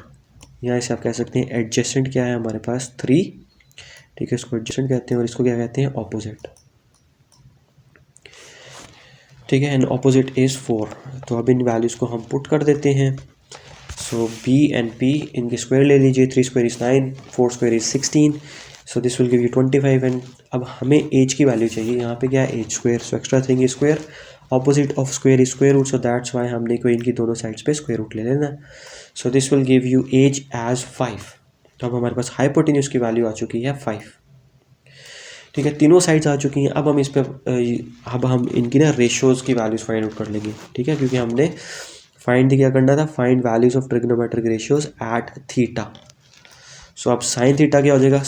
यहाँ इसे आप कह सकते हैं एडजेसेंट क्या है हमारे पास 3। ठीक है, इसको एडजेसेंट कहते हैं और इसको क्या कहते हैं, ऑपोजिट। ठीक है, एंड ऑपोजिट इज़ 4। तो अब इन वैल्यूज़ को हम पुट कर देते हैं। सो बी एंड पी इनके स्क्वायर ले लीजिए, 3 square is 9, 4 square is 16। So this will give you 25। And अब हमें एच की वैल्यू चाहिए, यहाँ पे क्या है H square. So extra thing square, opposite of square is square root, so that's why हमने कोई इनकी दोनों साइड्स पे स्क्वायर रूट ले लेना है. So this will give you as as 5. तो अब हमारे पास हाइपोटेन्यूज की वैल्यू आ चुकी है 5. ठीक है, तीनों साइड्स आ चुकी हैं. अब हम इस पे अब हम इनकी ना रेशियोज़ की वैल्यूज़ फाइंड आउट कर लेंगे. ठीक है, क्योंकि हमने फाइंड क्या करना था, find values of trigonometric ratios at theta. So अब साइन थीटा क्या हो जाएगा,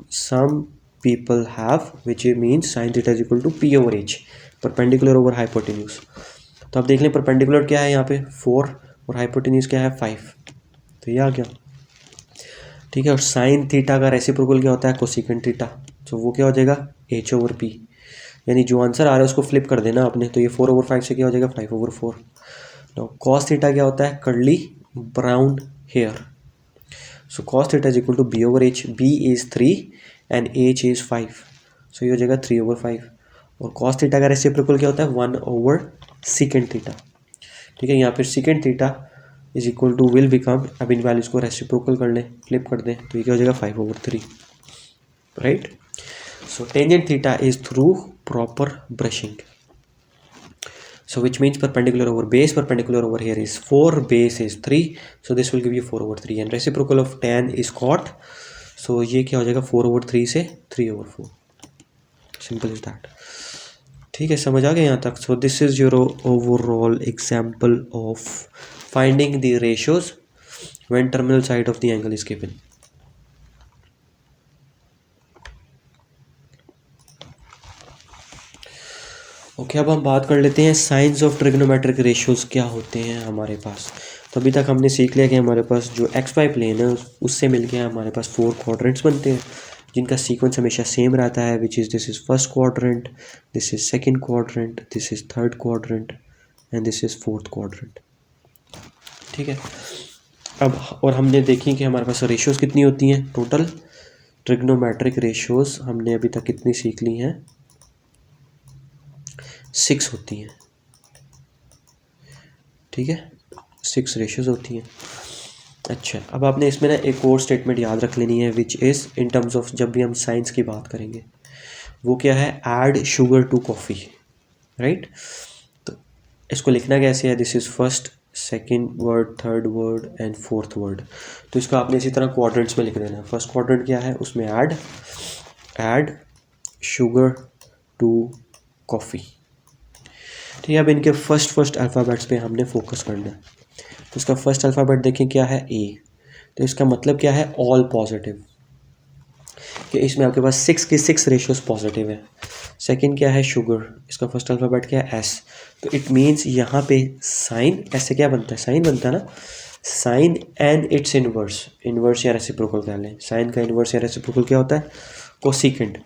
some people have which means sine theta is equal to P over H, perpendicular over hypotenuse. तो अब देख लें परपेंडिकुलर क्या है यहाँ पे 4 और हाइपोटेन्यूज क्या है 5. तो ये आ गया. ठीक है, और साइन थीटा का रेसिप्रोकल क्या होता है, कोसेकेंट थीटा. तो वो क्या हो जाएगा एच ओवर पी, यानी जो आंसर आ रहा है उसको फ्लिप कर देना आपने. तो ये 4/5 से क्या हो जाएगा 5/4. तो कॉस थीटा क्या होता है, curly brown hair. So cos theta is equal to B over H. B is 3 and H is 5. सो ये हो जाएगा 3/5. और कॉस थीटा का रेसिप्रोकल क्या होता है 1/सेकेंड थीटा. ठीक है, यहाँ पर secant theta is equal to will become, अब इन वैल्यूज़ को रेसिप्रोकल कर लें, फ्लिप कर दें, तो ये क्या हो जाएगा 5/3. Right. So tangent theta is through proper brushing. So which means perpendicular over here is 4, base is 3. So this will give you 4/3 and reciprocal of tan is cot. So ये क्या हो जाएगा 4/3 से 3/4. Simple as that. ठीक है, समझ आ गया यहाँ तक. So this is your overall example of finding the ratios when terminal side of the angle is given. Okay, अब हम बात कर लेते हैं साइंस ऑफ ट्रिग्नोमेट्रिक रेशियोज़ क्या होते हैं हमारे पास. तो अभी तक हमने सीख लिया कि हमारे पास जो एक्स वाई प्लेन है उससे मिलके हमारे पास 4 क्वाड्रेंट्स बनते हैं जिनका सीक्वेंस हमेशा सेम रहता है, which is this is first quadrant, this is second quadrant, this is third quadrant and this is fourth quadrant. ठीक है, अब और हमने देखी कि हमारे पास रेशियोज़ कितनी होती हैं. टोटल ट्रिग्नोमेट्रिक रेशियोज़ हमने अभी तक कितनी सीख ली हैं, 6 होती हैं. ठीक है, 6 रेशियोज़ होती हैं. अच्छा, अब आपने इसमें ना एक और स्टेटमेंट याद रख लेनी है which is in terms of, जब भी हम साइंस की बात करेंगे वो क्या है, add sugar to coffee. Right. तो इसको लिखना कैसे है, this is first, second word, third word and fourth word. तो इसको आपने इसी तरह क्वाड्रेंट्स में लिख देना है. फर्स्ट क्वाड्रेंट क्या है, उसमें ऐड शुगर टू कॉफ़ी. ठीक है, अब इनके फर्स्ट अल्फ़ाबेट्स पे हमने फोकस करना है. तो इसका फर्स्ट अल्फ़ाबेट देखें क्या है, ए. तो इसका मतलब क्या है, ऑल पॉजिटिव, कि इसमें आपके पास 6 की 6 रेशियोज पॉजिटिव है. सेकंड क्या है, शुगर, इसका फर्स्ट अल्फ़ाबेट क्या है, एस. तो इट मीन्स यहाँ पे साइन, ऐसे क्या बनता है, साइन बनता है ना, साइन एंड इट्स इन्वर्स या रेसिप्रोकल कह लें. साइन का इन्वर्स या रेसिप्रोकल क्या होता है, कोसेकेंट.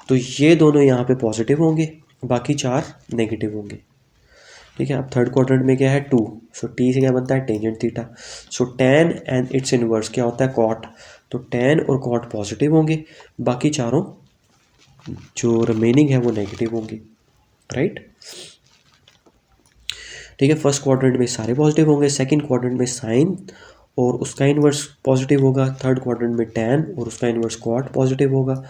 तो ये दोनों यहाँ पे पॉजिटिव होंगे, बाकी 4 नेगेटिव होंगे. ठीक है, अब थर्ड क्वाड्रेंट में क्या है 2. सो टी से क्या बनता है, tangent theta. So tan and it's inverse क्या होता है, कॉट. तो टैन और कॉट पॉजिटिव होंगे, बाकी चारों जो रिमेनिंग है वो नेगेटिव होंगे. राइट. ठीक है, फर्स्ट क्वाड्रेंट में सारे पॉजिटिव होंगे, सेकंड क्वाड्रेंट में साइन और उसका इन्वर्स पॉजिटिव होगा, थर्ड क्वाड्रेंट में टैन और उसका इन्वर्स कॉट पॉजिटिव होगा,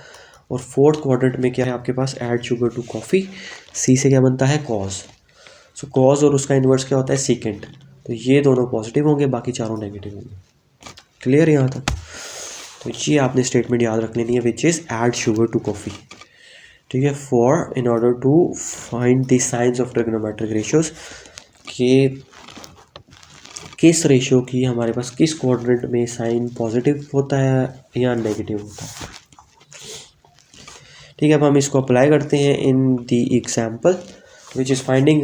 और फोर्थ क्वाड्रेंट में क्या है आपके पास, ऐड शुगर टू कॉफ़ी. सी से क्या बनता है, कॉज. सो कॉज और उसका इन्वर्स क्या होता है, सेकेंड. तो ये दोनों पॉजिटिव होंगे, बाकी चारों नेगेटिव होंगे. क्लियर यहाँ तक. तो ये आपने स्टेटमेंट याद रख लेनी है which is add sugar to coffee. ठीक है, for in order to find the signs of trigonometric ratios, के किस रेशियो की हमारे पास किस क्वाड्रेंट में साइन पॉजिटिव होता है या नेगेटिव होता है. ठीक है, अब हम इसको अप्लाई करते हैं in the example which is finding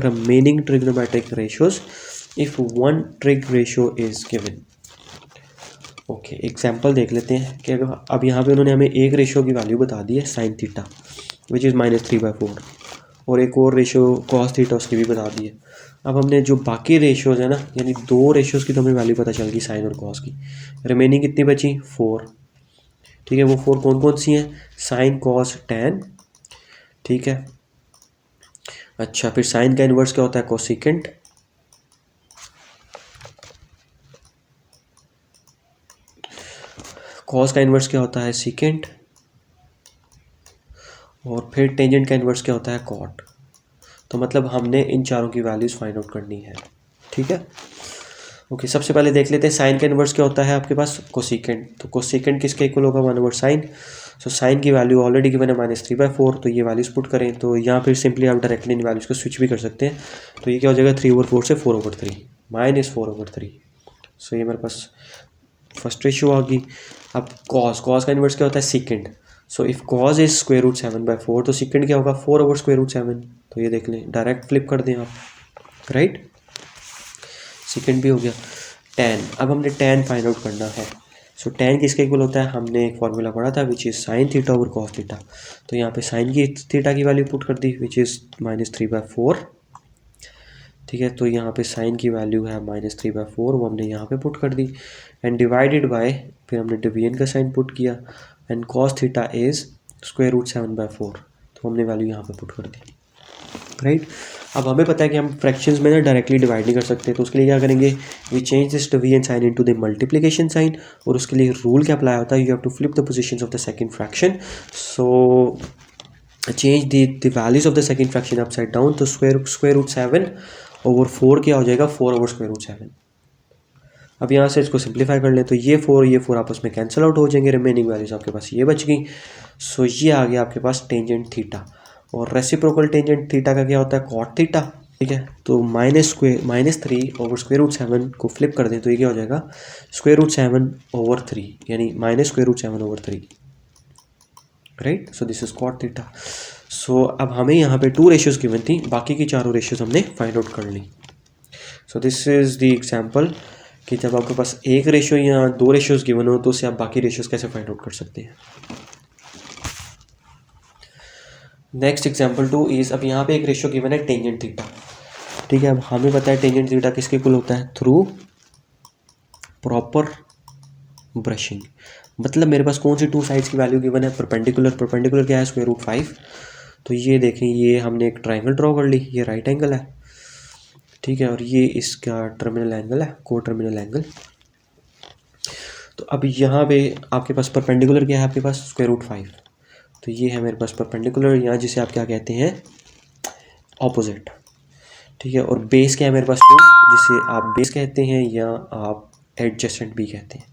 remaining trigonometric ratios if one trig ratio is given. Okay, example देख लेते हैं कि अब यहाँ पे उन्होंने हमें एक रेशियो की वैल्यू बता दी है साइन थीटा विच इज़ -3/4, और एक और रेशियो कॉस थीटा उसकी भी बता दी है. अब हमने जो बाकी रेशियोज़ है ना, यानी 2 रेशियोज़ की तो हमें वैल्यू पता चल गई, साइन और कॉस की. रिमेनिंग कितनी बची, 4. ठीक है, वो 4 कौन कौन सी हैं, साइन कॉस टैन. ठीक है, अच्छा, फिर साइन का इन्वर्स क्या होता है, कोसेकेंट. कॉस का इन्वर्स क्या होता है, सेकेंट. और फिर टेंजेंट का इन्वर्स क्या होता है, कॉट। तो मतलब हमने इन चारों की वैल्यूज़ फाइंड आउट करनी है, ठीक है। ओके, सबसे पहले देख लेते हैं साइन का इन्वर्स क्या होता है आपके पास, कोसिकेंट। तो कोसिकेंट किसके इक्वल होगा, 1/sin। सो साइन की वैल्यू ऑलरेडी गिवन है -3/4, तो ये वैल्यूज पुट करें तो यहाँ फिर सिंपली आप डायरेक्टली इन वैल्यूज़ को स्विच भी कर सकते हैं। तो ये क्या हो जाएगा, 3/4 से 4/3 -4/3। सो ये मेरे पास फर्स्ट रेशियो आ गई। अब कॉस का इन्वर्स क्या होता है, सीकेंड। सो इफ कॉस इज √7/4 तो सीकेंड क्या होगा, 4/√7। तो ये देख लें, डायरेक्ट फ्लिप कर दें आप, राइट। सेकेंड भी हो गया। tan, अब हमने tan फाइंड आउट करना है। सो tan किसके इक्वल होता है, हमने एक फॉर्मूला पढ़ा था which is sin theta over cos theta. तो यहाँ पे sin की थीटा की वैल्यू पुट कर दी विच इज़ -3/4, ठीक है। तो यहाँ पे sin की वैल्यू है -3/4, वो हमने यहाँ पे पुट कर दी एंड डिवाइडेड बाय, फिर हमने डिवीजन का साइन पुट किया एंड cos थीटा इज़ √7/4, तो हमने वैल्यू यहाँ पे पुट कर दी, राइट। अब हमें पता है कि हम फ्रैक्शंस में ना डायरेक्टली डिवाइड नहीं कर सकते, तो उसके लिए क्या करेंगे, we change this division sign into the multiplication sign. और उसके लिए रूल क्या अप्लाई होता है, you have to flip the positions of the second fraction. So change the values of the second fraction upside down. तो √7/4 क्या हो जाएगा, 4/√7। अब यहाँ से इसको सिंप्लीफाई कर लें तो ये 4 आपस में कैंसिल आउट हो जाएंगे, रिमेनिंग वैल्यूज आपके पास ये बच गई। सो ये आ गया आपके पास टेंजेंट थीटा। और रेसिप्रोकल टेंजेंट थीटा का क्या होता है, कॉट थीटा, ठीक है। तो -3/√7 को फ्लिप कर दें तो ये क्या हो जाएगा, √7/3, यानी -√7/3, right. So this is cot theta. So अब हमें यहाँ पे 2 रेशियोज गिवन थी, बाकी की चारों रेशियोज हमने फाइंड आउट कर ली। So this is the example कि जब आपके पास एक रेशियो या 2 रेशियोज गिवन हो तो उससे आप बाकी रेशियोज कैसे फाइंड आउट कर सकते हैं। नेक्स्ट एग्जाम्पल 2 इज, अब यहाँ पे एक रेशियो गिवन है टेंजेंट थीटा, ठीक है। अब हमें पता है टेंजेंट थीटा किसके इक्वल होता है, थ्रू प्रॉपर ब्रशिंग। मतलब मेरे पास कौन सी 2 साइड्स की वैल्यू गिवन है, परपेंडिकुलर क्या है, √5। तो ये देखें, ये हमने एक ट्राइंगल ड्रॉ कर ली, ये राइट एंगल है, ठीक है। और ये इसका टर्मिनल एंगल है, को टर्मिनल एंगल। तो अब यहाँ पे आपके पास परपेंडिकुलर क्या है, आपके पास √5। तो ये है मेरे पास परपेंडिकुलर, यहाँ जिसे आप क्या कहते हैं, ऑपोजिट, ठीक है। और बेस क्या है मेरे पास, 2, जिसे आप बेस कहते हैं या आप एडजेसेंट भी कहते हैं,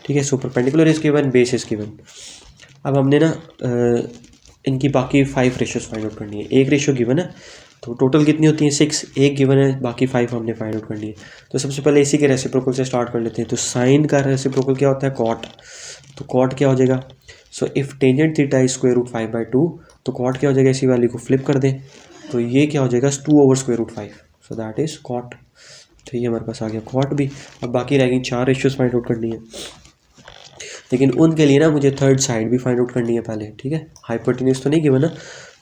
ठीक है। सो perpendicular is given, base is given. अब हमने ना इनकी बाकी 5 रेशियोज फाइंड आउट करनी है। एक रेशियो गिवन है तो टोटल कितनी होती है, 6, एक गिवन है, बाकी 5 हमने फाइंड आउट करनी है। तो सबसे पहले इसी के रेसिप्रोकल से स्टार्ट कर लेते हैं। तो साइन का रेसिप्रोकल क्या होता है, कॉट। तो कॉट क्या हो जाएगा, so if tangent theta is √5/2, तो कॉट क्या हो जाएगा, इसी वैल्यू को फ्लिप कर दें तो ये क्या हो जाएगा, 2/√5। So that is cot. तो ये हमारे पास आ गया कॉट भी। अब बाकी रह गई 4 रेशियोज फाइंड आउट करनी है, लेकिन उनके लिए ना मुझे थर्ड साइड भी फाइंड आउट करनी है पहले, ठीक है। हाइपोटेन्यूज तो नहीं गिवन ना,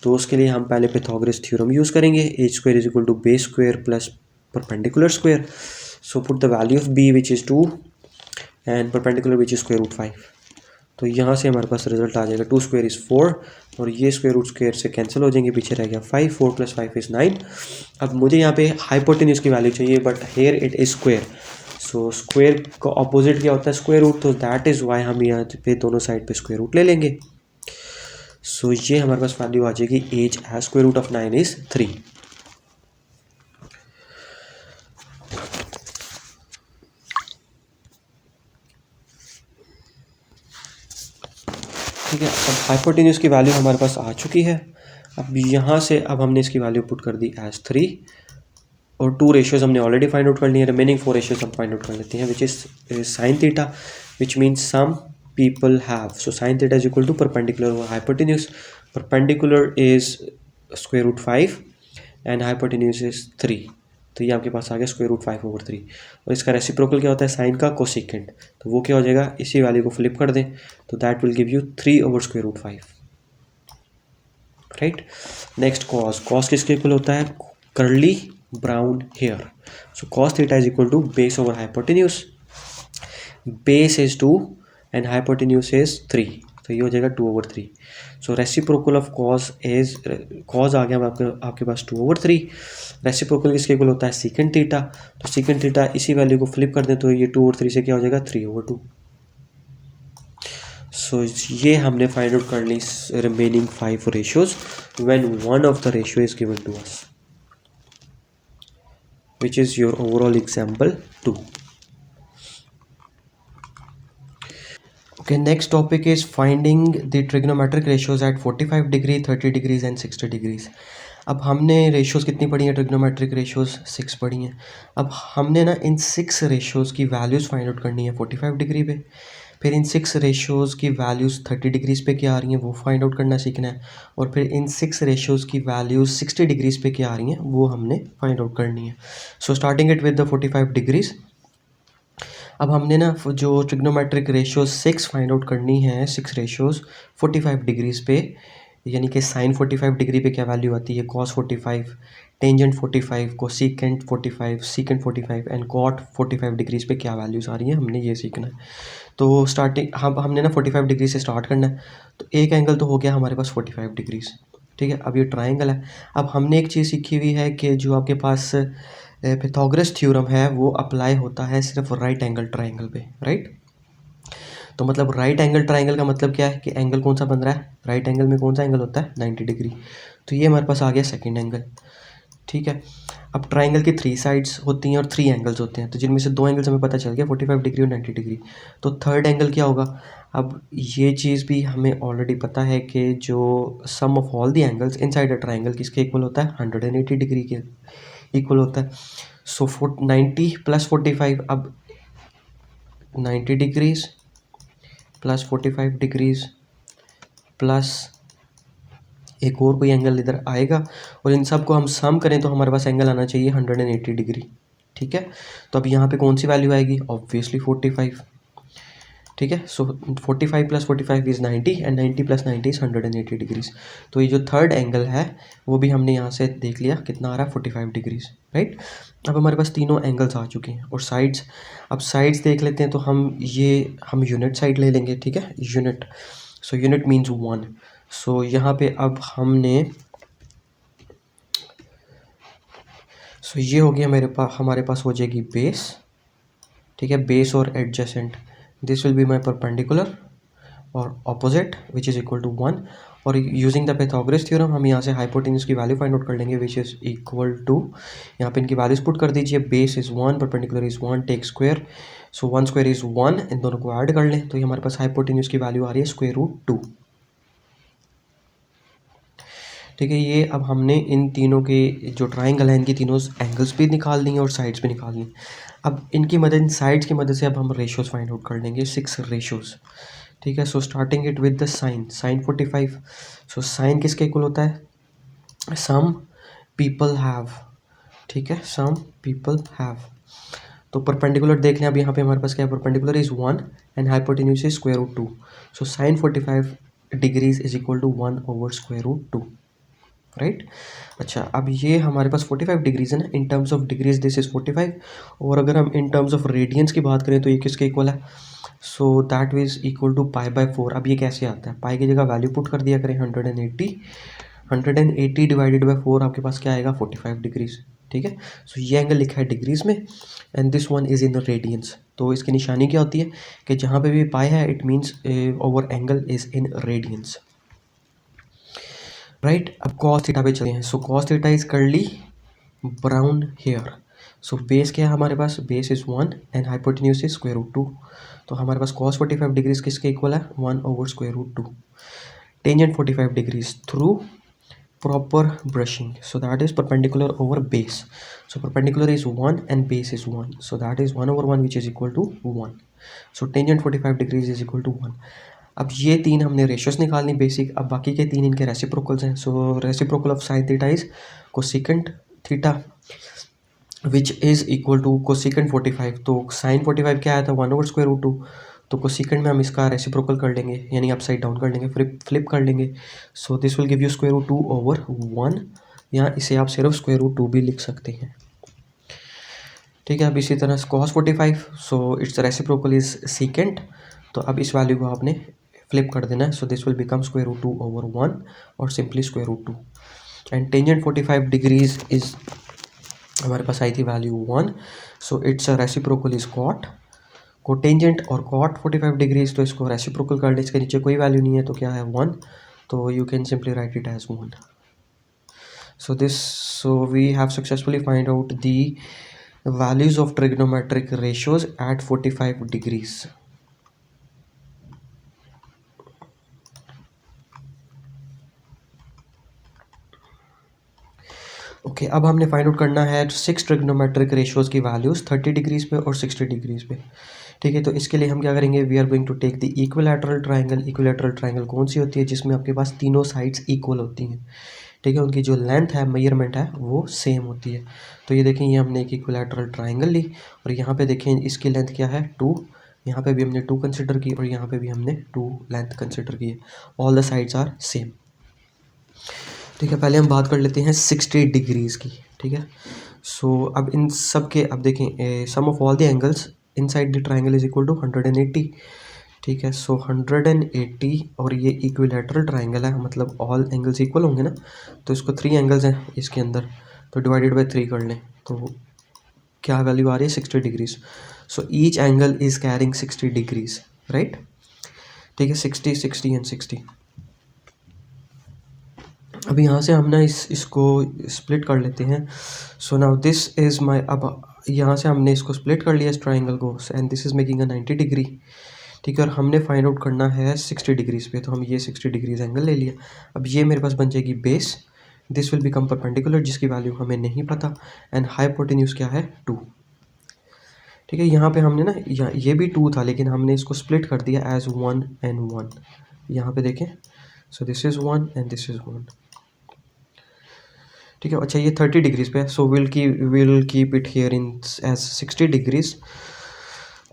तो उसके लिए हम पहले पाइथागोरस थ्योरम यूज़ करेंगे, a² = b² plus perpendicular square. So put the value of b which is 2 and perpendicular which is √5। तो यहाँ से हमारे पास रिजल्ट आ जाएगा, 2² = 4 और ये स्क्वायर से कैंसिल हो जाएंगे, पीछे रह गया 5, 4 + 5 = 9। अब मुझे यहाँ पे हाइपोटेन्यूज की वैल्यू चाहिए, but here it is square. So square का ऑपोजिट क्या होता है, स्क्वायर रूट। तो दैट इज़ वाई हम यहाँ पे दोनों साइड पे स्क्वायर रूट ले लेंगे। सो ये हमारे पास वैल्यू आ जाएगी, एज एज √9 इज 3। ठीक है। अब हाइपोटेन्यूज की वैल्यू हमारे पास आ चुकी है। अब यहाँ से अब हमने इसकी वैल्यू पुट कर दी एज 3 और 2 रेशियोज हमने ऑलरेडी फाइंड आउट कर ली है। रिमेनिंग 4 रेशियोज हम फाइंड आउट कर लेते हैं, which is sine theta, which means some people have. So sin theta is equal to perpendicular over hypotenuse. Perpendicular is √5 and hypotenuse is 3. तो ये आपके पास आ गया √5/3। और इसका रेसिप्रोकल क्या होता है, साइन का कोसेकेंड। तो वो क्या हो जाएगा, इसी वैल्यू को फ्लिप कर दें तो that will give you 3/√5, right. Next cos किसके इक्वल होता है, curly brown hair. So cos theta is equal to base over hypotenuse. Base is 2 and hypotenuse is 3, तो ये हो जाएगा 2/3। So reciprocal of cos is, cos आ गया आपके पास 2/3। रेसिप्रोकल किसके इक्वल होता है, सेकेंड थीटा। तो सेकेंड थीटा इसी वैल्यू को फ्लिप कर दें तो ये 2/3 से क्या हो जाएगा, 3/2। सो ये हमने फाइंड आउट कर ली remaining 5 ratios when one of the ratio is given to us, which is your overall example 2. Okay, next topic is finding the trigonometric ratios at 45 degree, 30 degrees and 60 degrees. अब हमने रेशियोज़ कितनी पढ़ी हैं? ट्रिग्नोमेट्रिक रेशियोज़ 6 पढ़ी हैं. अब हमने ना इन 6 रेशियोज़ की वैल्यूज़ फाइंड आउट करनी है 45 डिग्री पे, फिर इन 6 रेशियोज़ की वैल्यूज़ 30 डिग्रीज़ पे क्या आ रही हैं वो फाइंड आउट करना सीखना है, और फिर इन 6 रेशियोज़ की वैल्यूज़ 60 डिग्रीज़ पे क्या आ रही हैं वो हमने फाइंड आउट करनी है. So starting it with the 45 degrees. अब हमने ना जो ट्रिग्नोमेट्रिक रेशियोज़ 6 फाइंड आउट करनी है, 6 रेशियोज़ 45 डिग्रीज़ पे, यानी कि साइन 45 डिग्री पे क्या वैल्यू आती है, cos 45, tangent 45, cosecant 45, secant 45 and cot 45 degrees पे क्या वैल्यूज़ आ रही हैं, हमने ये सीखना है. तो स्टार्टिंग हमने ना 45 डिग्री से स्टार्ट करना है. तो एक एंगल तो हो गया हमारे पास 45 डिग्रीज़, ठीक है. अब ये ट्राइंगल है. अब हमने एक चीज़ सीखी हुई है कि जो आपके पास पिथागोरस थ्योरम है वो अप्लाई होता है सिर्फ राइट एंगल ट्राइंगल पे, राइट. तो मतलब राइट एंगल ट्राइंगल का मतलब क्या है कि एंगल कौन सा बन रहा है, राइट एंगल में कौन सा एंगल होता है, 90 डिग्री. तो ये हमारे पास आ गया सेकंड एंगल, ठीक है. अब ट्राइंगल की 3 साइड्स होती हैं और 3 एंगल्स होते हैं, तो जिनमें से 2 एंगल्स हमें पता चल गया 45 डिग्री और 90 डिग्री. तो थर्ड एंगल क्या होगा? अब ये चीज़ भी हमें ऑलरेडी पता है कि जो sum of all the angles inside a triangle किसके इक्वल होता है, 180 डिग्री के इक्वल होता है. सो 90 प्लस 45, अब 90 डिग्रीज प्लस 45 डिग्रीज प्लस एक और कोई एंगल इधर आएगा, और इन सब को हम सम करें तो हमारे पास एंगल आना चाहिए 180 डिग्री, ठीक है. तो अब यहाँ पे कौन सी वैल्यू आएगी, ऑब्वियसली 45, ठीक है. सो 45 plus 45 is 90 and 90 plus 90 is 180 degrees. तो ये जो थर्ड एंगल है वो भी हमने यहाँ से देख लिया कितना आ रहा है, 45 डिग्रीज़, राइट. अब हमारे पास तीनों एंगल्स आ चुके हैं. और साइड्स, अब साइड्स देख लेते हैं. तो हम यूनिट साइड ले लेंगे, ठीक है, यूनिट. So unit means 1. सो यहाँ पे अब हमने, सो ये हो गया हमारे पास हो जाएगी बेस, ठीक है, बेस और adjacent. This will be my perpendicular और opposite which is equal to 1. और यूजिंग द पैथागोरस थ्योरम हम यहाँ से हाइपोटेन्यूज की वैल्यू फाइंड आउट कर लेंगे विच इज़ इक्वल टू, यहाँ पे इनकी वैल्यूज पुट कर दीजिए. Base is 1, perpendicular is 1, take square. So 1 square is 1, इन दोनों को ऐड कर लें तो ये हमारे पास हाइपोटेन्यूज की वैल्यू आ रही है स्क्वायर रूट 2, ठीक है. ये अब हमने इन तीनों के जो ट्राइंगल है इनकी तीनों एंगल्स भी निकाल ली हैं और साइड्स भी निकाल ली. अब इनकी मदद, इन साइड्स की मदद से अब हम रेशियोज़ फाइंड आउट कर लेंगे, 6 रेशियोज़, ठीक है. So starting it with the sine 45. So sine किसके इक्वल होता है, सम पीपल हैव, ठीक है, सम पीपल हैव. तो परपेंडिकुलर देख लें. अब यहाँ पे हमारे पास क्या है, perpendicular is 1 and hypotenuse is square root 2. So sine 45 degrees is equal to 1 over square root 2, right. अच्छा, अब ये हमारे पास 45 डिग्रीज है ना, in terms of degrees this is 45. और अगर हम इन टर्म्स ऑफ रेडियंस की बात करें तो ये किसके इक्वल है, so that is equal to pi by 4. अब ये कैसे आता है, पाई की जगह वैल्यू पुट कर दिया करें 180 डिवाइडेड बाई 4 आपके पास क्या आएगा, 45 डिग्रीज, ठीक है. सो ये एंगल लिखा है डिग्रीज में and this one is in radians. तो इसकी निशानी क्या होती है कि जहाँ पे भी पाई है it means over angle is in radians, right. अब कॉस थीटा पे चलते हैं. So cos theta is curly brown hair. So base क्या है हमारे पास, base is 1 and hypotenuse is square root 2. तो हमारे पास कॉस 45 डिग्रीज किसके इक्वल है, 1 over square root 2. Tangent 45 degrees through proper brushing, so that is perpendicular over base. So perpendicular is 1 and base is 1, so that is 1 over 1 which is equal to 1. So tangent 45 degrees is equal to 1. अब ये तीन हमने रेशियोज निकालनी बेसिक. अब बाकी के तीन इनके रेसिप्रोकल्स हैं. So reciprocal of sine theta is cosecant theta which is equal to cosecant 45. तो साइन 45 क्या आया था, 1 ओवर स्क्वायर रूट 2. तो कोसेकेंट में हम इसका रेसिप्रोकल कर लेंगे, यानी अपसाइड डाउन कर लेंगे, फ्लिप कर लेंगे. So this will give you square root 2 over 1. यहाँ इसे आप सिर्फ स्क्वायर रूट 2 भी लिख सकते हैं, ठीक है. अब इसी तरह cos 45, so its reciprocal is secant. तो अब इस वैल्यू को आपने फ्लिप कर देना है. So this will become square root 2 over 1 और simply square root 2. And tangent 45 degrees is हमारे पास आई थी value 1. So its reciprocal is cot. Cotangent और कॉट 45 डिग्रीज, तो इसको रेसिप्रोकल कर ले, इसके नीचे कोई वैल्यू नहीं है तो क्या है 1, तो you can simply write it as 1. So we have successfully find out the values of trigonometric ratios at 45 degrees. Okay अब हमने फाइंड आउट करना है 6 ट्रिग्नोमेट्रिक रेशियोज की वैल्यूज़ 30 डिग्रीज पे और 60 डिग्रीज पे. ठीक है, तो इसके लिए हम क्या करेंगे, we are going to take the equilateral triangle. Equilateral triangle कौन सी होती है, जिसमें आपके पास तीनों साइड्स इक्वल होती हैं. ठीक है, उनकी जो लेंथ है, मेजरमेंट है, वो सेम होती है. तो ये देखें, ये हमने एक इक्विलैटरल ट्राइंगल ली और यहाँ पे देखें इसकी लेंथ क्या है 2, यहाँ पे भी हमने 2 कंसिडर की और यहाँ पे भी हमने 2 लेंथ कंसिडर की है. All the sides are same. ठीक है, पहले हम बात कर लेते हैं 60 डिग्रीज़ की. ठीक है, सो अब इन सब के अब देखें, sum of all the angles inside the triangle is equal to 180. ठीक है, सो 180 और ये इक्विलैटरल ट्राइंगल है, मतलब ऑल एंगल्स इक्वल होंगे ना, तो इसको 3 एंगल्स हैं इसके अंदर, तो डिवाइडेड बाई 3 कर लें तो क्या वैल्यू आ रही है 60 degrees. So each angle is carrying 60 degrees, right. ठीक है, 60 60 एंड 60. अब यहाँ से हम ना इसको स्प्लिट कर लेते हैं. So now this is my, अब यहाँ से हमने इसको स्प्लिट कर लिया इस ट्राइंगल को, and this is making a 90 degree. ठीक है, और हमने फाइंड आउट करना है 60 डिग्रीज़ पे, तो हम ये 60 डिग्रीज एंगल ले लिया. अब ये मेरे पास बन जाएगी base, this will become perpendicular, जिसकी वैल्यू हमें नहीं पता, एंड हाइपोटेन्यूज क्या है 2. ठीक है, यहाँ पे हमने ना ये भी 2 था, लेकिन हमने इसको स्प्लिट कर दिया एज 1 एंड 1. यहाँ पे देखें, so this is 1 and this is 1. ठीक है, अच्छा ये 30 डिग्रीज़ पे है, so will keep it here in as 60 degrees.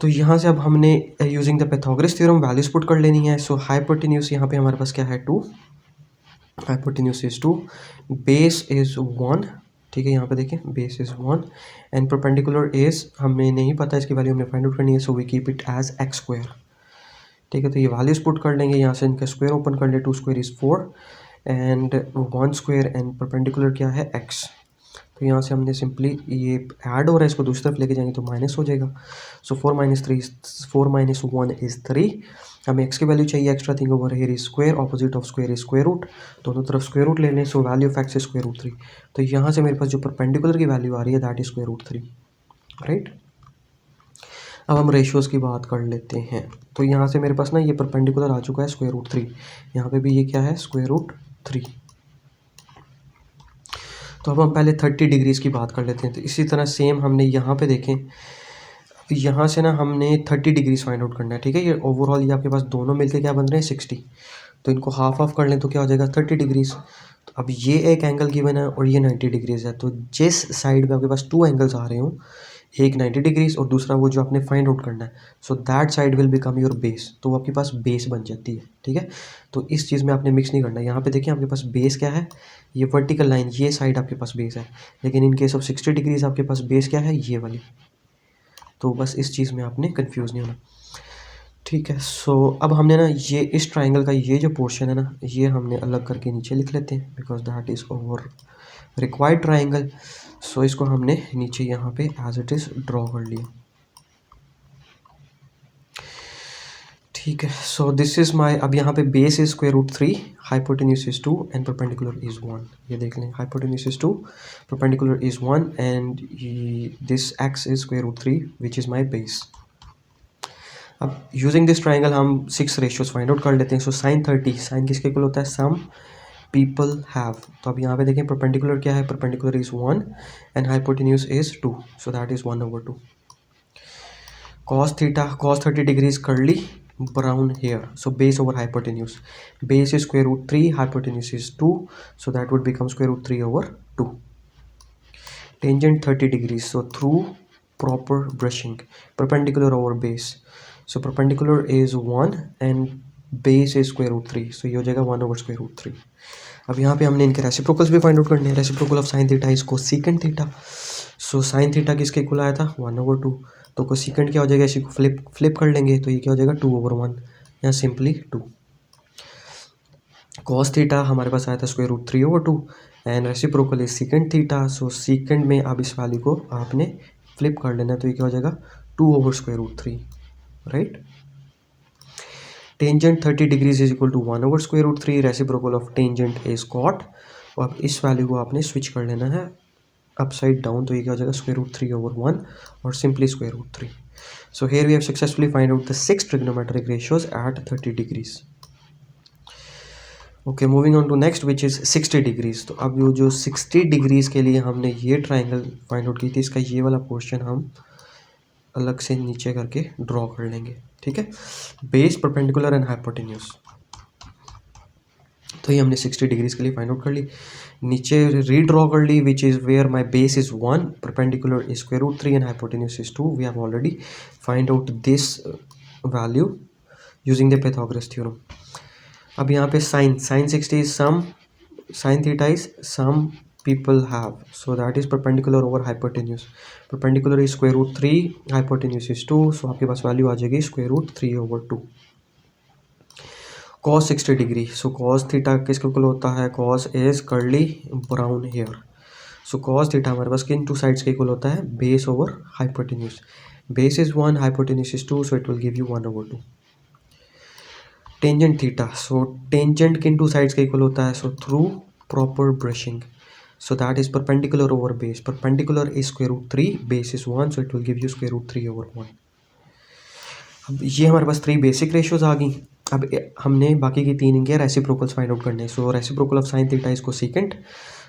तो यहाँ से अब हमने using the Pythagoras theorem values put कर लेनी है. सो हाइपोटेन्यूज यहाँ पे हमारे पास क्या है 2, हाइपोटेन्यूज इज 2, बेस इज 1. ठीक है, यहाँ पे देखें base is 1 and perpendicular is हमें नहीं पता, इसकी वैल्यू हमने फाइंड आउट करनी है, so we keep it as x square. ठीक है, तो ये वैल्यूज पुट कर लेंगे, यहाँ से इनका स्क्वायर ओपन कर ले, 2 square is 4 and 1 square and perpendicular क्या है x. तो यहाँ से हमने सिंपली ये ऐड हो रहा है, इसको दूसरी तरफ लेके जाएंगे तो माइनस हो जाएगा. So 4 minus 1 is 3. हमें x की वैल्यू चाहिए, extra thing over here is square, opposite of square is square root, दोनों तरफ स्क्वायर रूट ले लें. So value of x is square root 3. तो यहाँ से मेरे पास जो परपेंडिकुलर की वैल्यू आ रही है that is square root 3, right. अब हम रेशियोज़ की बात कर लेते हैं. तो यहाँ से मेरे पास ना ये परपेंडिकुलर आ चुका है स्क्वायर रूट 3, यहाँ पे भी ये क्या है स्क्वायर रूट 3. तो अब हम पहले 30 डिग्रीज़ की बात कर लेते हैं. तो इसी तरह सेम हमने यहाँ पे देखें, यहाँ से ना हमने 30 डिग्रीज फाइंड आउट करना है. ठीक है, ये ओवरऑल ये आपके पास दोनों मिलके क्या बन रहे हैं 60, तो इनको हाफ ऑफ कर लें तो क्या हो जाएगा 30 डिग्रीज. तो अब ये एक एंगल गिवन है और ये 90 डिग्रीज है, तो जिस साइड पे आपके पास 2 एंगल्स आ रहे हों, एक 90 डिग्रीज और दूसरा वो जो आपने फाइंड आउट करना है, so that side will become your base, तो वो आपके पास बेस बन जाती है. ठीक है, तो इस चीज़ में आपने मिक्स नहीं करना. यहाँ पे देखिए आपके पास बेस क्या है, ये वर्टिकल लाइन, ये साइड आपके पास बेस है, लेकिन इन केस ऑफ 60 डिग्रीज आपके पास बेस क्या है, ये वाली. तो बस इस चीज़ में आपने कंफ्यूज नहीं होना. ठीक है, सो अब हमने ना ये इस ट्राइंगल का ये जो पोर्शन है ना, ये हमने अलग करके नीचे लिख लेते हैं, because that is over required triangle. So इसको हमने नीचे यहाँ पे एज इट इज़ ड्रॉ कर लिया. ठीक है, सो दिस इज़ माई, अब यहाँ पे base is square root 3, hypotenuse is 2 and perpendicular is 1. ये देख लें, hypotenuse is 2, perpendicular is 1 and this x is square root 3 which is my base. अब यूजिंग दिस ट्राइंगल हम 6 रेशियोज फाइंड आउट कर लेते हैं. सो साइन 30, साइन किसके इक्वल होता है, सम पीपल हैव. तो अब यहाँ पे देखें परपेंडिकुलर क्या है, perpendicular is 1 and hypotenuse is 2, so that is 1/2. cos theta, cos 30 degrees कर ली brown here, so base over hypotenuse, base is square root 3, hypotenuse is 2, so that would become square root 3/2. Tangent 30 degrees, so through proper brushing, perpendicular over base, so perpendicular is 1 and base is square root 3, so ये हो जाएगा 1/square root 3. अब यहाँ पे हमने इनके रेसिप्रोकल्स भी फाइंड आउट करने हैं. Reciprocal of sine theta is cosecant theta, so sine theta किसके इक्वल आया था 1/2, तो कोसेकेंट क्या हो जाएगा, इसी को फ्लिप कर लेंगे तो ये क्या हो जाएगा 2/1, या सिंपली 2. कॉस थीटा हमारे पास आया था square root 3/2 and reciprocal is secant theta, so secant में अब इस वैल्यू को आपने फ्लिप कर लेना, तो ये क्या हो जाएगा 2/square root 3. Right. Tangent 30 degrees is equal to 1/√3, reciprocal of tangent is cot. और अब इस वैल्यू को आपने स्विच कर लेना है अपसाइड डाउन, तो ये क्या हो जाएगा √3/1 और simply √3। So here we have successfully find out the 6 trigonometric ratios at 30 degrees. Okay, moving on to next which is 60 degrees. तो अब ये जो 60 डिग्रीज के लिए हमने ये ट्राइंगल फाइंड आउट की थी, इसका ये वाला पोर्शन हम अलग से नीचे करके ड्रॉ कर लेंगे, ठीक है। बेस, परपेंडिकुलर एंड हाइपोटेन्यूज, तो ये हमने 60 डिग्रीज के लिए फाइंड आउट कर ली। नीचे रीड्रॉ कर ली which is where my base is 1, perpendicular is √3 and hypotenuse is 2। We have already find out this value using the Pythagoras theorem. अब यहाँ पे sine 60 is some, sine theta is some people have, so that is perpendicular over hypotenuse. Perpendicular is √3, hypotenuse is 2, so आपके पास वैल्यू आ जाएगी √3/2। cos 60 degree, so cos theta किसके इक्वल होता है, cos is curly brown here, so cos theta हमारे पास किन टू साइड्स के इक्वल होता है, base over hypotenuse. Base is 1, hypotenuse is 2, so it will give you 1/2। Tangent theta, so tangent किन टू साइड्स के इक्वल होता है, so through proper brushing, so that is perpendicular over base. Perpendicular is √3, base is 1, so it will give you √3/1। अब ये हमारे पास 3 बेसिक रेशियोज आ गई। अब हमने बाकी की 3 इनके रेसिप्रोकल्स फाइंड आउट करने हैं। So reciprocal of sine theta इसको सीकेंट,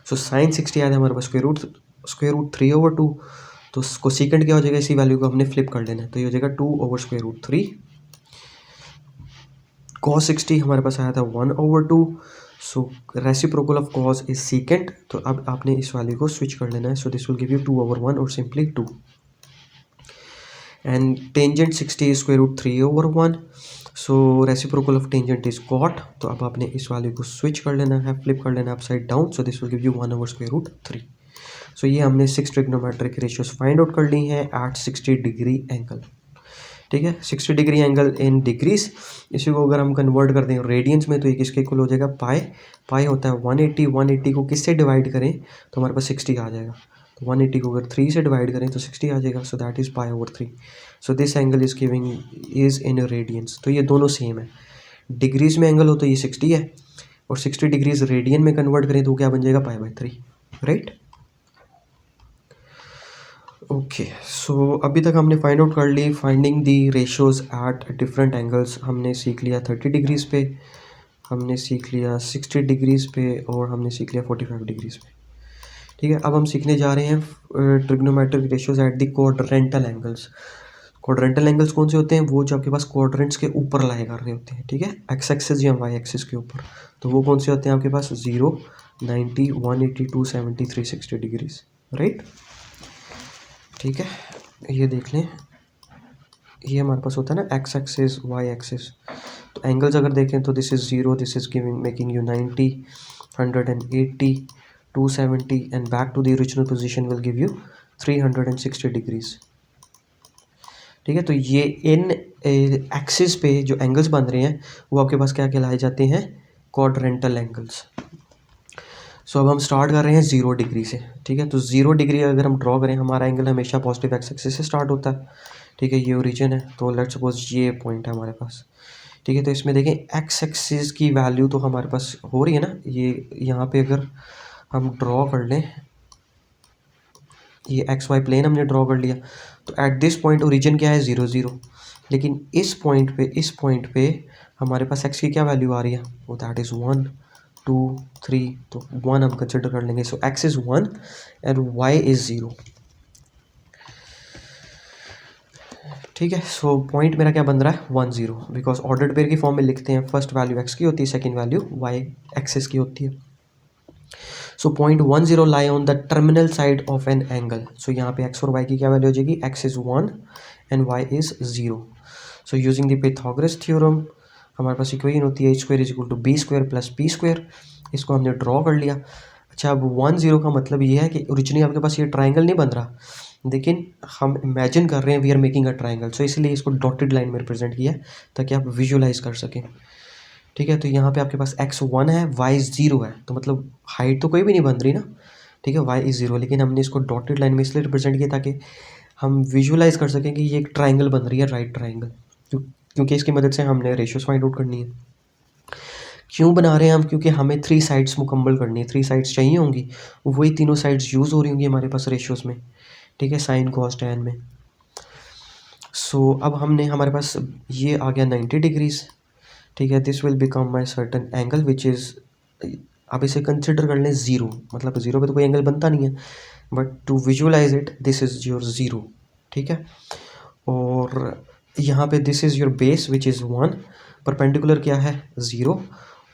सो साइन 60 आया था हमारे पास √3/2, तो उसको सीकेंट क्या हो जाएगा, इसी वैल्यू को हमने फ्लिप कर लेना है, तो ये हो जाएगा 2/√3। cos 60 हमारे पास आया था 1/2, so reciprocal of cos is secant, तो अब आपने इस वैल्यू को स्विच कर लेना है, so this will give you 2/1 और simply 2। And tangent 60 is √3/1, so reciprocal of tangent is cot, तो अब आपने इस वैल्यू को स्विच कर लेना है, फ्लिप कर लेना है upside down, so this will give you 1/√3। सो ये हमने 6 ट्रिग्नोमेट्रिक रेशियोज फाइंड आउट कर ली हैं एट 60 डिग्री एंगल, ठीक है। 60 डिग्री एंगल इन डिग्रीज, इसी को अगर हम कन्वर्ट कर दें रेडियंस में, तो ये किसके इक्वल हो जाएगा, पाई। पाई होता है 180, 180 को किससे डिवाइड करें तो हमारे पास 60 आ जाएगा, तो 180 को अगर 3 से डिवाइड करें तो 60 आ जाएगा, so that is π/3। So this angle is giving is in radians, तो ये दोनों सेम है। डिग्रीज में एंगल हो तो ये 60 है, और 60 डिग्रीज रेडियन में कन्वर्ट करें तो क्या बन जाएगा, π/3, राइट। ओके, सो अभी तक हमने फाइंड आउट कर ली finding the ratios at different angles. हमने सीख लिया 30 डिग्रीज पे, हमने सीख लिया 60 डिग्रीज पे, और हमने सीख लिया 45 डिग्रीज पे, ठीक है। अब हम सीखने जा रहे हैं trigonometric ratios at the quadrantal angles. Quadrantal angles कौन से होते हैं, वो जो आपके पास क्वाड्रेंट्स के ऊपर लाई कर रहे होते हैं, ठीक है, एक्स एक्सिस या वाई एक्सिस के ऊपर, तो वो कौन से होते हैं आपके पास, 0, 90, 180, 270, 360 डिग्रीज, राइट, ठीक है। ये देख लें, ये हमारे पास होता है ना एक्स एक्सिस, वाई एक्सिस, तो एंगल्स अगर देखें तो this is 0, this is giving making you 90, 180, 270 and back to the original position will give you 360 degrees, ठीक है। तो ये इन एक्सिस पे जो एंगल्स बन रहे हैं वो आपके पास क्या कहलाए जाते हैं, क्वाड्रेंटल एंगल्स। सो अब हम स्टार्ट कर रहे हैं 0 डिग्री से, ठीक है। तो 0 डिग्री अगर हम ड्रॉ करें, हमारा एंगल हमेशा पॉजिटिव एक्स एक्सिस से स्टार्ट होता है, ठीक है। ये ओरिजिन है, तो लेट्स सपोज ये पॉइंट है हमारे पास, ठीक है। तो इसमें देखें एक्स एक्सिस की वैल्यू तो हमारे पास हो रही है ना, ये यहाँ पे अगर हम ड्रॉ कर लें, ये एक्स वाई प्लेन हमने ड्रॉ कर लिया, तो एट दिस पॉइंट ओरिजिन क्या है, 0, 0, लेकिन इस पॉइंट पे हमारे पास एक्स की क्या वैल्यू आ रही है, वो दैट इज़ 1, 2, 3, तो 1 हम कंसिडर कर लेंगे। So X is 1 and Y is 0, ठीक है। सो पॉइंट मेरा क्या बन रहा है, 1, 0, बिकॉज ऑर्डर्ड पेयर की फॉर्म में लिखते हैं, फर्स्ट वैल्यू एक्स की होती है, सेकेंड वैल्यू वाई एक्सिस की होती है। So point 1, 0 lie on the terminal side of an angle. So यहाँ पे एक्स और वाई की क्या वैल्यू हो जाएगी, x is 1 and Y is 0। So using the Pythagoras theorem हमारे पास इक्वेशन होती है a² = b² + p², इसको हमने ड्रॉ कर लिया। अच्छा, अब 1, 0 का मतलब ये है कि ओरिजिनली आपके पास ये ट्राइंगल नहीं बन रहा, लेकिन हम इमेजिन कर रहे हैं we are making a triangle, so इसलिए इसको डॉटेड लाइन में रिप्रेजेंट किया है ताकि आप विजुअलाइज कर सकें, ठीक है। तो यहाँ पे आपके पास x 1 है, y 0 है, तो मतलब हाइट तो कोई भी नहीं बन रही ना, ठीक है, y इज़ 0, लेकिन हमने इसको डॉटेड लाइन में इसलिए रिप्रेजेंट किया ताकि हम विजुअलाइज कर सकें कि ये एक ट्राइंगल बन रही है, राइट ट्राइंगल, क्योंकि इसकी मदद से हमने रेशियोज फाइंड आउट करनी है। क्यों बना रहे हैं हम? क्योंकि हमें 3 साइड्स मुकम्मल करनी है, 3 साइड्स चाहिए होंगी, वही तीनों साइड्स यूज़ हो रही होंगी हमारे पास रेशियोज़ में, ठीक है, साइन कॉस टैन में। सो अब हमने हमारे पास ये आ गया 90 डिग्रीज़, ठीक है। This will become my certain angle which is, आप इसे कंसिडर कर लें ज़ीरो, मतलब ज़ीरो पे तो कोई एंगल बनता नहीं है, but to visualize it this is your zero, ठीक है। और यहाँ पे this is your base which is 1, perpendicular क्या है 0,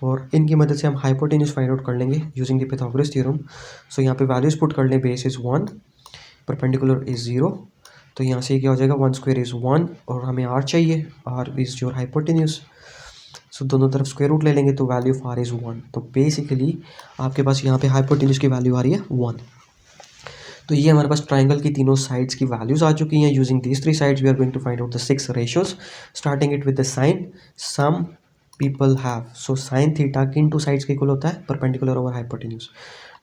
और इनकी मदद से हम हाइपोटेन्यूज फाइंड आउट कर लेंगे यूजिंग द पाइथागोरस थ्योरम। सो यहाँ पे वैल्यूज पुट कर लें, बेस इज़ 1, परपेंडिकुलर इज़ 0, तो यहाँ से क्या हो जाएगा 1 स्क्वायर इज़ 1, और हमें आर चाहिए, आर इज़ योर हाइपोटेन्यूज। सो दोनों तरफ स्क्वायर रूट ले लेंगे तो वैल्यू ऑफ आर इज़ 1, तो बेसिकली आपके पास यहाँ पे हाइपोटेन्यूज की वैल्यू आ रही है 1। तो ये हमारे पास ट्राइंगल की तीनों साइड्स की वैल्यूज आ चुकी हैं। Using these 3 sides we are going to find out the 6 ratios, starting it with the sine some people have. So sine theta किन टू साइड्स के इक्वल होता है? Perpendicular over hypotenuse.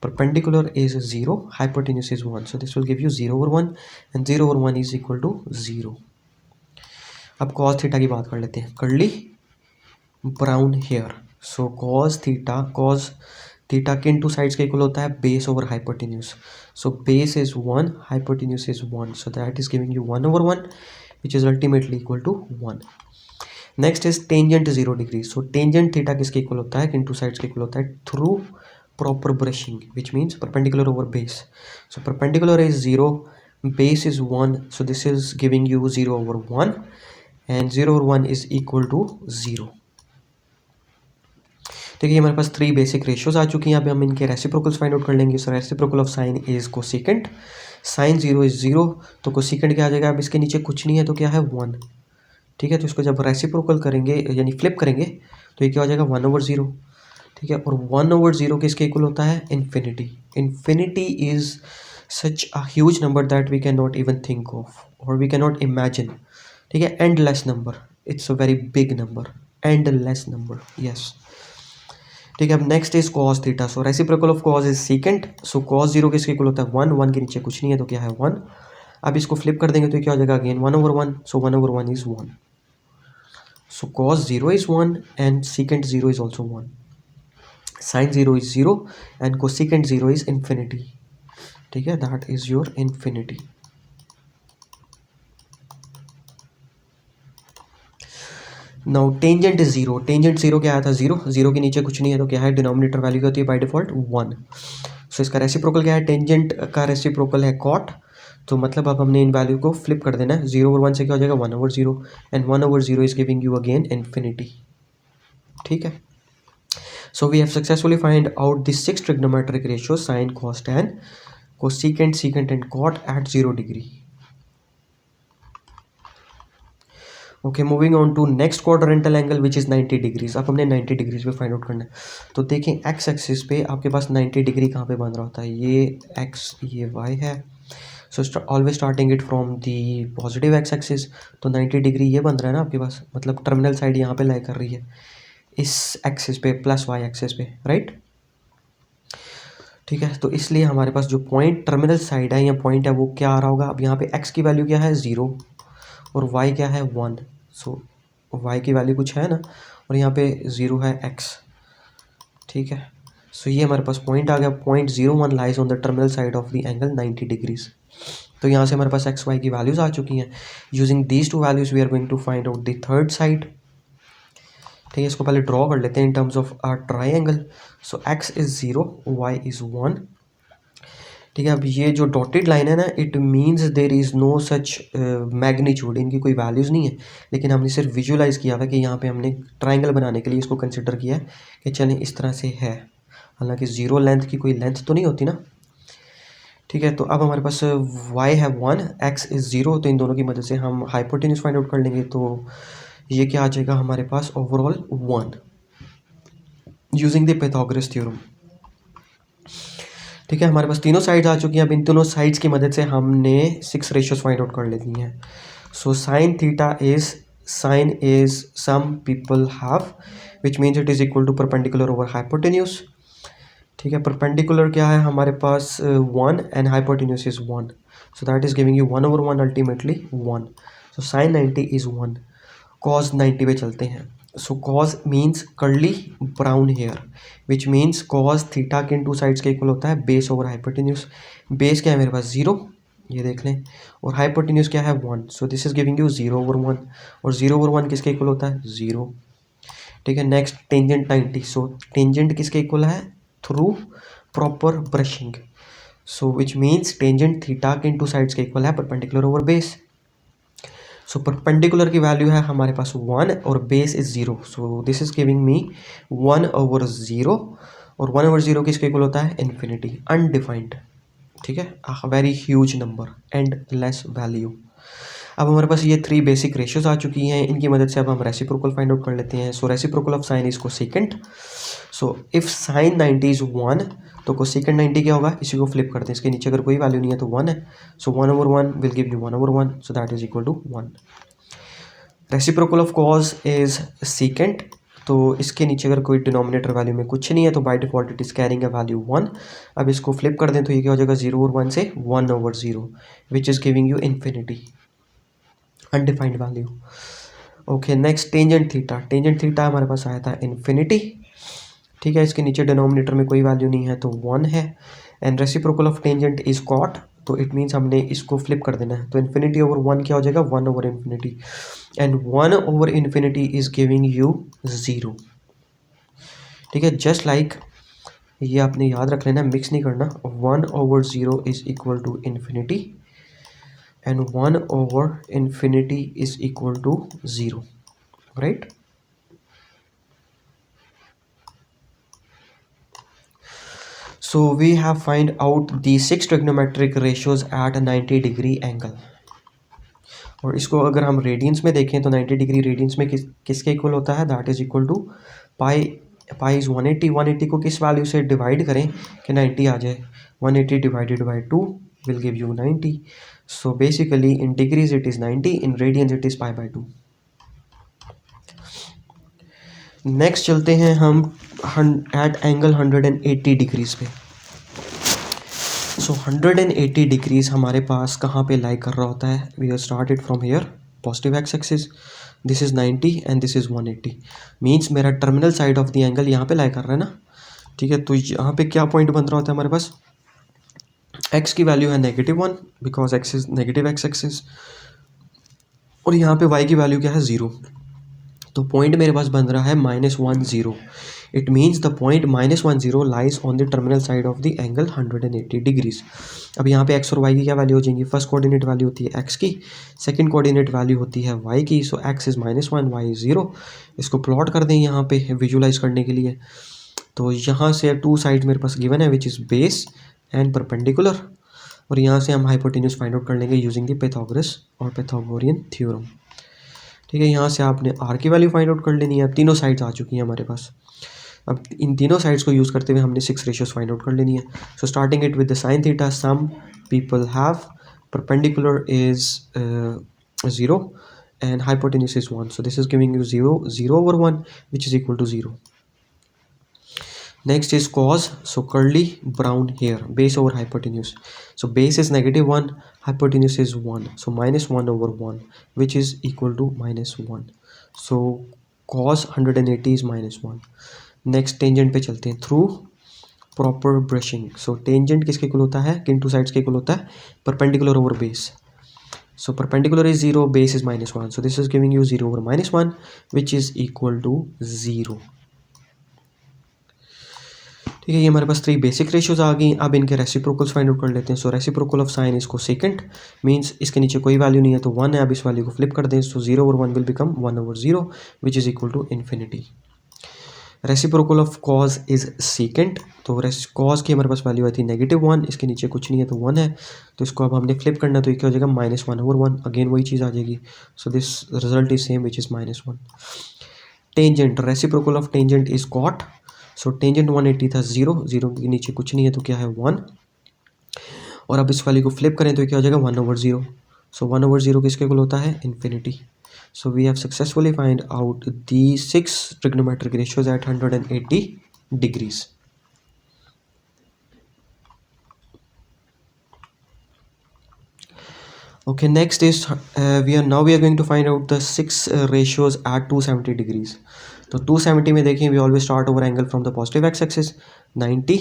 Perpendicular is 0, hypotenuse is 1, so this will give you 0 over 1, and 0 over 1 is equal to 0। अब कॉस थीटा की बात कर लेते हैं, curly brown hair. So cos theta किन टू साइड्स के इक्वल होता है? Base over hypotenuse. So base is 1, hypotenuse is 1, so that is giving you 1 over 1, which is ultimately equal to 1. Next is tangent 0 degree. So tangent theta किसके इक्वल होता है? किन टू साइड्स के इक्वल होता है? Through proper brushing, which means perpendicular over base. So perpendicular is 0, base is 1, so this is giving you 0 over 1, and 0 over 1 is equal to 0। देखिए हमारे पास 3 बेसिक रेशियोज आ चुकी हैं। यहाँ पे हम इनके रेसिप्रोकल्स फाइंड आउट कर लेंगे। So reciprocal of sine is cosecant, sine 0 is 0, तो कोसेकेंट क्या आ जाएगा? अब इसके नीचे कुछ नहीं है तो क्या है? 1, ठीक है। तो इसको जब रेसिप्रोकल करेंगे यानी फ्लिप करेंगे तो ये क्या हो जाएगा? 1 over 0, ठीक है। और 1 over 0 किसके इक्वल होता है? Infinity. Infinity is such a huge number that we can not even think of और वी कैन नॉट इमेजिन, ठीक है। Endless number, it's a very big number, endless number, yes, ठीक है। अब next is cos theta. So reciprocal of cos is secant. So cos 0 किसके इक्वल होता है? 1, 1 के नीचे कुछ नहीं है तो क्या है? 1। अब इसको फ्लिप कर देंगे तो क्या हो जाएगा? Again 1 over 1, so 1 over 1 is 1। So cos 0 is 1 and secant 0 is also 1। Sine 0 is 0 and cosecant 0 is infinity, ठीक है, that is your infinity. Now tangent is 0। Tangent 0 क्या आया था? 0, 0 के नीचे कुछ नहीं है तो क्या है? डिनोमिनेटर वैल्यू क्या होती है बाय डिफॉल्ट? 1। सो इसका रेसिप्रोकल क्या है? टेंजेंट का रेसिप्रोकल है कॉट, तो मतलब अब हमने इन वैल्यू को फ्लिप कर देना है। 0 over 1 से क्या हो जाएगा? 1 over 0, and 1 over 0 is giving you again infinity, ठीक है। So we have successfully find out the 6 trigonometric ratio sine cos tan cosecant secant and cot at 0 degree. Okay, moving on to next quadrantal angle which is 90 degrees. अब हमने 90 डिग्रीज पे फाइंड आउट करना है। तो देखें एक्स एक्सिस पे आपके पास 90 डिग्री कहाँ पे बन रहा होता है? ये एक्स, ये वाई है। So always starting it from the positive x axis, तो 90 डिग्री ये बन रहा है ना आपके पास, मतलब टर्मिनल साइड यहाँ पे लाई कर रही है इस एक्सिस पे प्लस वाई एक्सिस पे, राइट, ठीक है। तो इसलिए हमारे पास जो पॉइंट टर्मिनल साइड है या पॉइंट है वो क्या आ रहा होगा? अब यहाँ पे एक्स की वैल्यू क्या है? 0, और y क्या है? 1। सो y की वैल्यू कुछ है ना, और यहाँ पे 0 है x, ठीक है। सो ये हमारे पास पॉइंट आ गया। Point 01 lies on the terminal side of the angle 90 degrees. तो यहाँ से हमारे पास एक्स वाई की वैल्यूज आ चुकी हैं। Using these two values we are going to find out the third side, ठीक है। इसको पहले ड्रॉ कर लेते हैं in terms of our triangle. So x is 0, y is 1, ठीक है। अब ये जो डॉटेड लाइन है ना, it means there is no such magnitude, इनकी कोई वैल्यूज़ नहीं है, लेकिन हमने सिर्फ विजुलाइज़ किया हुआ है कि यहाँ पे हमने ट्राइंगल बनाने के लिए इसको कंसिडर किया है कि चलें इस तरह से है, हालांकि 0 लेंथ की कोई लेंथ तो नहीं होती ना, ठीक है। तो अब हमारे पास y है 1, x इज़ 0, तो इन दोनों की मदद से हम हाइपोटेन्यूज फाइंड आउट कर लेंगे। तो ये क्या आ जाएगा हमारे पास? Overall 1 using the Pythagoras theorem, ठीक है। हमारे पास तीनों साइड्स आ चुकी हैं। अब इन तीनों साइड्स की मदद से हमने 6 रेशियोज फाइंड आउट कर लेती हैं। So sine theta is some people have, which means it is equal to perpendicular over hypotenuse, ठीक है। परपेंडिकुलर क्या है हमारे पास? 1 and hypotenuse is 1, so that is giving you 1 over 1, ultimately 1। So sine 90 is 1, cos 90 पे चलते हैं। So cos means curly brown hair, which means cos theta के इन टू साइड्स के इक्वल होता है बेस ओवर हाइपोटेन्यूज। बेस क्या है मेरे पास 0, ये देख लें, और हाइपोटेन्यूज क्या है 1, so this is giving you 0/1, और 0/1 किसके इक्वल होता है 0। ठीक है, नेक्स्ट टेंजेंट 90। सो टेंजेंट किसके इक्वल है through proper brushing, so which means tangent theta के इन टू साइड्स के इक्वल है perpendicular over base. So perpendicular की वैल्यू है हमारे पास 1 और base is 0, so this is giving me 1/0, और 1/0 किसके इक्वल होता है इन्फिनिटी, अनडिफाइंड। ठीक है, very huge number and less value. अब हमारे पास ये 3 बेसिक रेशियोज आ चुकी हैं, इनकी मदद से अब हम रेसिप्रोकल फाइंड आउट कर लेते हैं। So reciprocal of sine is cosecant. So if sine 90 is 1, तो कोसेकेंट 90 क्या होगा, इसी को फ्लिप करते हैं, इसके नीचे अगर कोई वैल्यू नहीं है तो 1 है, so 1/1 will give you 1/1, so that is equal to 1। Reciprocal of cos is secant, तो इसके नीचे अगर कोई डिनोमिनेटर वैल्यू में कुछ नहीं है तो by default it is carrying a value 1। अब इसको फ्लिप कर दें तो ये क्या हो जाएगा 0/1 से 1/0, which is giving you infinity, undefined value. Okay, next tangent theta. Tangent theta हमारे पास आया था इन्फिनिटी। ठीक है, इसके नीचे डिनोमिनेटर में कोई वैल्यू नहीं है तो 1 है, and reciprocal of tangent is cot, तो इट मीन्स हमने इसको फ्लिप कर देना है, तो इन्फिनिटी ओवर 1 क्या हो जाएगा 1/इन्फिनिटी, and one over infinity is giving you 0। ठीक है, जस्ट लाइक ये आपने याद रख लेना, मिक्स नहीं करना, 1/0 is equal to infinity and one over infinity is equal to 0, right. So we have find out the 6 trigonometric ratios at 90 degree angle। और इसको अगर हम रेडियंस में देखें तो 90 डिग्री रेडियंस में किसके इक्वल होता है, that is equal to pi. Pi is 180। 180 को किस वैल्यू से डिवाइड करें कि 90 आ जाए, 180 divided by 2 will give you 90। So basically in degrees it is 90, in radians it is pi by two. Next चलते हैं हम एट एंगल 180 डिग्रीज पे। सो 180 डिग्रीज हमारे पास कहाँ पे लाई कर रहा होता है, we are started from here, positive x axis, this is 90 and this is 180, means मेरा terminal side of the angle यहाँ पे लाई कर रहा है ना। ठीक है, तो यहाँ पे क्या पॉइंट बन रहा होता है हमारे पास, एक्स की वैल्यू है -1 because x is negative X axis, और यहाँ पे वाई की वैल्यू क्या है 0, तो पॉइंट मेरे पास बन रहा है -10। It means the point -10 lies on the terminal side of the angle 180 degrees. अब यहाँ पे एक्स और वाई की क्या वैल्यू हो जाएंगी, फर्स्ट कोऑर्डिनेट वैल्यू होती है एक्स की, सेकंड कोऑर्डिनेट वैल्यू होती है वाई की, सो एक्स इज -1, वाई इज 0। इसको प्लॉट कर दें यहाँ पे विजुलाइज करने के लिए, तो यहाँ से 2 साइड मेरे पास गिवन है which is base and perpendicular, और यहाँ से हम हाइपोटेन्यूज फाइंड आउट कर लेंगे यूजिंग द पाइथागोरस और पाइथागोरियन थ्योरम। ठीक है, यहाँ से आपने आर की वैल्यू फाइंड आउट कर लेनी है। अब तीनों साइड्स आ चुकी हैं हमारे पास, अब इन तीनों साइड्स को यूज़ करते हुए हमने 6 रेशियोज फाइंड आउट कर लेनी है। So starting it with the sine theta, some people have perpendicular is 0 and hypotenuse is 1, so this is giving you 0/1 which is equal to 0। Next is cos, so curly brown hair, base over hypotenuse. So base is -1, hypotenuse is 1, so -1/1 which is equal to -1. So cos 180 is -1. Next tangent पे चलते हैं, through proper brushing. So tangent किसके इक्वल होता है, किन टू साइड्स के इक्वल होता है, perpendicular over base. So perpendicular is 0, base is -1, so this is giving you 0/-1 which is equal to 0. ठीक है, ये हमारे पास 3 बेसिक रेशियोज आ गई। अब इनके रेसिप्रोकल्स फाइंड आउट कर लेते हैं। So reciprocal of sine is cosecant, means इसके नीचे कोई वैल्यू नहीं है तो 1 है, अब इस वैल्यू को फ्लिप कर दें, so 0/1 will become 1/0 which is equal to infinity. Reciprocal of cos is secant, तो कॉज की हमारे पास वैल्यू आई थी -1, इसके नीचे कुछ नहीं है तो 1 है, तो इसको अब हमने फ्लिप करना, तो ये क्या हो जाएगा -1/1, अगेन वही चीज़ आ जाएगी, so this result is same which is -1। Tangent, reciprocal of tangent is cot, so tangent 180 था, 0 के नीचे कुछ नहीं है तो क्या है 1, और अब इस वैल्यू को फ्लिप करें तो क्या हो जाएगा 1/0, सो 1/0 किसके इक्वल होता है infinity. So we have successfully find out the 6 trigonometric ratios at 180 degrees. Okay, next is we are going to find out the six ratios at 270 degrees. तो 270 में देखिए, we always start our angle from the positive x-axis, 90,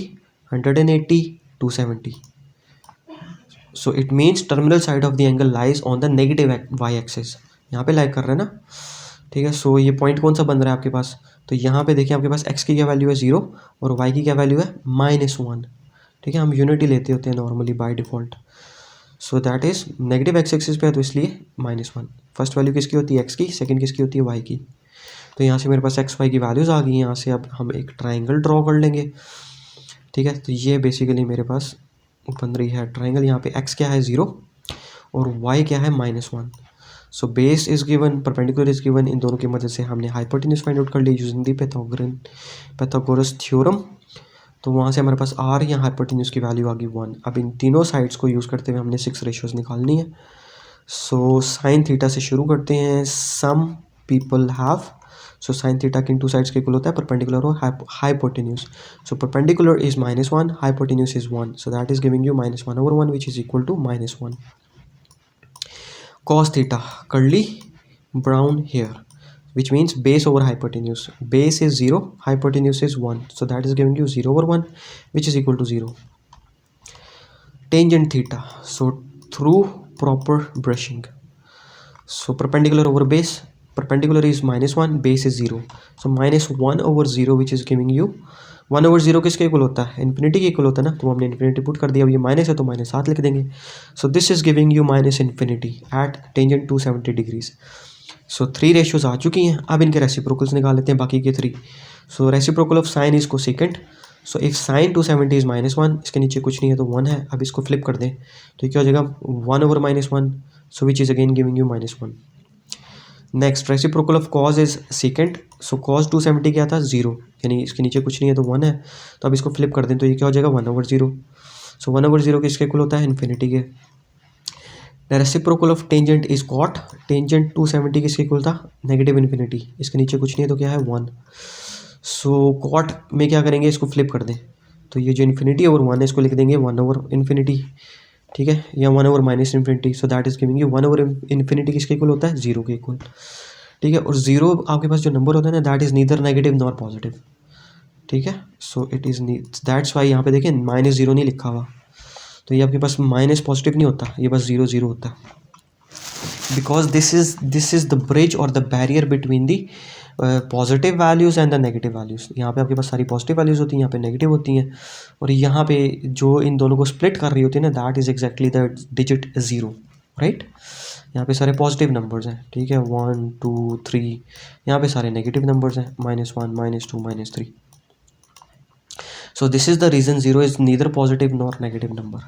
180, 270. So it means terminal side of the angle lies on the negative y-axis. यहाँ पे लाइक कर रहे हैं ना, ठीक है. सो ये पॉइंट कौन सा बन रहा है आपके पास, तो यहाँ पे देखिए आपके पास x की क्या वैल्यू है 0 और y की क्या वैल्यू है -1. ठीक है, हम यूनिटी लेते होते हैं normally by default. So that is negative X axis पे है तो इसलिए -1. फर्स्ट वैल्यू किसकी होती है x की, सेकंड किसकी होती है y की. तो यहाँ से मेरे पास x y की वैल्यूज़ आ गई. यहाँ से अब हम एक ट्राइंगल ड्रॉ कर लेंगे. ठीक है, तो ये बेसिकली मेरे पास बन रही है ट्राइंगल. यहाँ पे x क्या है 0 और y क्या है -1. So base is given, perpendicular is given. इन दोनों की मदद से हमने हाइपोटेन्यूज फाइंड आउट कर ली यूजिंग दी पैथागोरस थ्योरम. तो वहाँ से हमारे पास आर या हाइपोटेन्यूज की वैल्यू आ गई 1. अब इन तीनों साइड्स को यूज़ करते हुए हमने 6 रेशियोज निकालनी है. सो साइन थीटा से शुरू करते हैं. Some people have, so sine theta की इन टू साइड्स के इक्वल होता है परपेंडिकुलर और hypotenuse. So perpendicular is -1, hypotenuse is 1. So that is giving you -1/1 which is equal to -1. cos theta curly brown here, which means base over hypotenuse. Base is 0, hypotenuse is 1, so that is giving you 0/1 which is equal to 0. Tangent theta, so through proper brushing, so perpendicular over base, perpendicular is -1, base is 0, so -1/0 which is giving you 1/0 किसके इक्वल होता है, इन्फिनिटी के इक्वल होता है ना. तो हमने इन्फिनिटी पुट कर दिया. अब ये माइनस है तो -7 लिख देंगे. So this is giving you -minus infinity at tangent 270 degrees. So 3 ratios आ चुकी हैं. अब इनके रेसिप्रोकल्स निकाल लेते हैं बाकी के 3. So reciprocal of sine is cosecant. So if sine 270 is -1, इसके नीचे कुछ नहीं है तो 1 है. अब इसको फ्लिप कर दें तो क्या हो जाएगा 1/-1, so which is again giving you -1. Next reciprocal of cos is secant. So cos 270 क्या था 0, यानी इसके नीचे कुछ नहीं है तो 1 है. तो अब इसको फ्लिप कर दें तो ये क्या हो जाएगा 1/0. सो 1/0 किसके इक्वल होता है, इन्फिनिटी के. Reciprocal of tangent is cot. Tangent 270 किसके इक्वल था, -इन्फिनिटी. इसके नीचे कुछ नहीं है तो क्या है 1. सो कॉट में क्या करेंगे, इसको फ्लिप कर दें तो ये जो इन्फिनिटी और 1 है इसको लिख देंगे 1/इन्फिनिटी. ठीक है, या one over minus infinity. So that is giving you one over infinity किसके इक्वल होता है 0 के इक्वल. ठीक है, और 0 आपके पास जो नंबर होता है ना that is neither negative nor positive. ठीक है, सो इट इज़ दैट्स वाई यहाँ पे देखिए -0 नहीं लिखा हुआ. तो ये आपके पास माइनस पॉजिटिव नहीं होता, ये बस 0 होता है. Because this is the bridge और the barrier between the positive values and the negative values. यहाँ पे आपके पास सारी पॉजिटिव वैल्यूज़ होती हैं, यहाँ पे नेगेटिव होती हैं. और यहाँ पे जो इन दोनों को स्प्लिट कर रही होती है ना that is exactly the digit 0, right. यहाँ पे सारे पॉजिटिव नंबर्स हैं. ठीक है, 1 2 3. यहाँ पे सारे नेगेटिव नंबर्स हैं, -1 -2 -3. सो this is the reason 0 is neither positive nor negative number.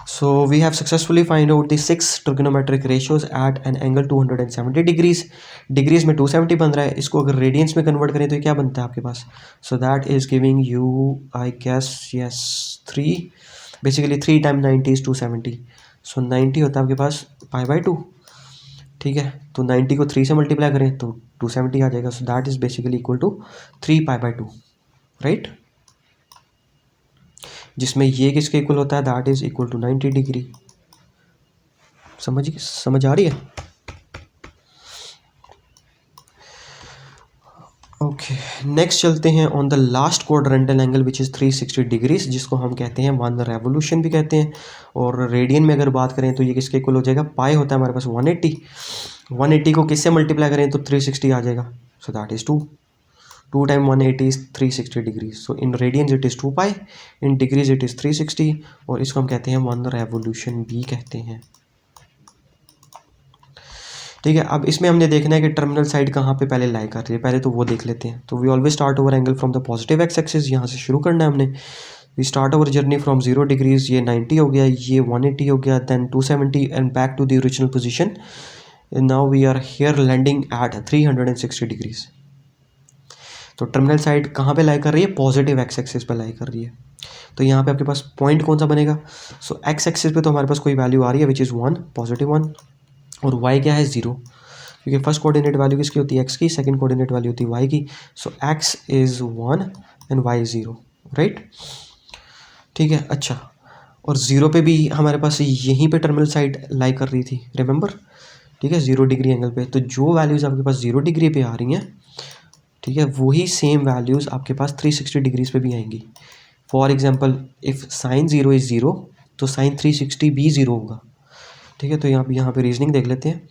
So we have successfully find out the 6 trigonometric ratios at an angle 270 degrees. Degrees में 270 बन रहा है. इसको अगर रेडियंस में कन्वर्ट करें तो ये क्या बनता है आपके पास, so that is giving you I guess yes 3. Basically 3 time 90 is 270. So 90 होता है आपके पास π/2. ठीक है, तो 90 को 3 से मल्टीप्लाई करें तो 270 आ जाएगा. So that is basically equal to 3 π/2, right. जिसमें ये किसके इक्वल होता है, that is equal to 90 degree. समझ आ रही है. ओके, नेक्स्ट चलते हैं on the last quadrantal angle which is 360 degrees, जिसको हम कहते हैं 1 रेवोल्यूशन भी कहते हैं. और रेडियन में अगर बात करें तो ये किसके इक्वल हो जाएगा, पाई होता है हमारे पास 180 को किससे मल्टीप्लाई करें तो 360 आ जाएगा. So that is 2 time 180 is 360 degree. So in radians it is 2 pi, in degrees it is 360. और इसको हम कहते हैं 1 रेवोल्यूशन भी कहते हैं. ठीक है, अब इसमें हमने देखना है कि टर्मिनल साइड कहाँ पे पहले लाई कर रही है, पहले तो वो देख लेते हैं. तो we always start over angle from the positive x axis. यहाँ से शुरू करना है हमने. We start over journey from 0 degrees. ये 90 हो गया, ये 180 हो गया, then 270 and back to the original position. Now we are here landing at 360 degrees. तो टर्मिनल साइड कहाँ पे लाई कर रही है, पॉजिटिव एक्स एक्सिस पे लाई कर रही है. तो यहाँ पे आपके पास पॉइंट कौन सा बनेगा, सो एक्स एक्सिस पे तो हमारे पास कोई वैल्यू आ रही है विच इज़ 1, +1. और y क्या है 0, क्योंकि फर्स्ट कोऑर्डिनेट वैल्यू किसकी होती है x की, सेकंड कोऑर्डिनेट वैल्यू होती है y की. सो x is 1 and y is 0, right. ठीक है, अच्छा. और 0 पे भी हमारे पास यहीं पे टर्मिनल साइड लाई कर रही थी, रिमेंबर, ठीक है, 0 डिग्री एंगल पे। तो जो वैल्यूज़ आपके पास 0 डिग्री पे आ रही हैं, ठीक है, वही सेम वैल्यूज़ आपके पास 360 डिग्रीज पे भी आएंगी। For example if sine 0 is 0 तो साइन 360 भी 0 होगा, ठीक है। तो यहाँ पे रीजनिंग देख लेते हैं।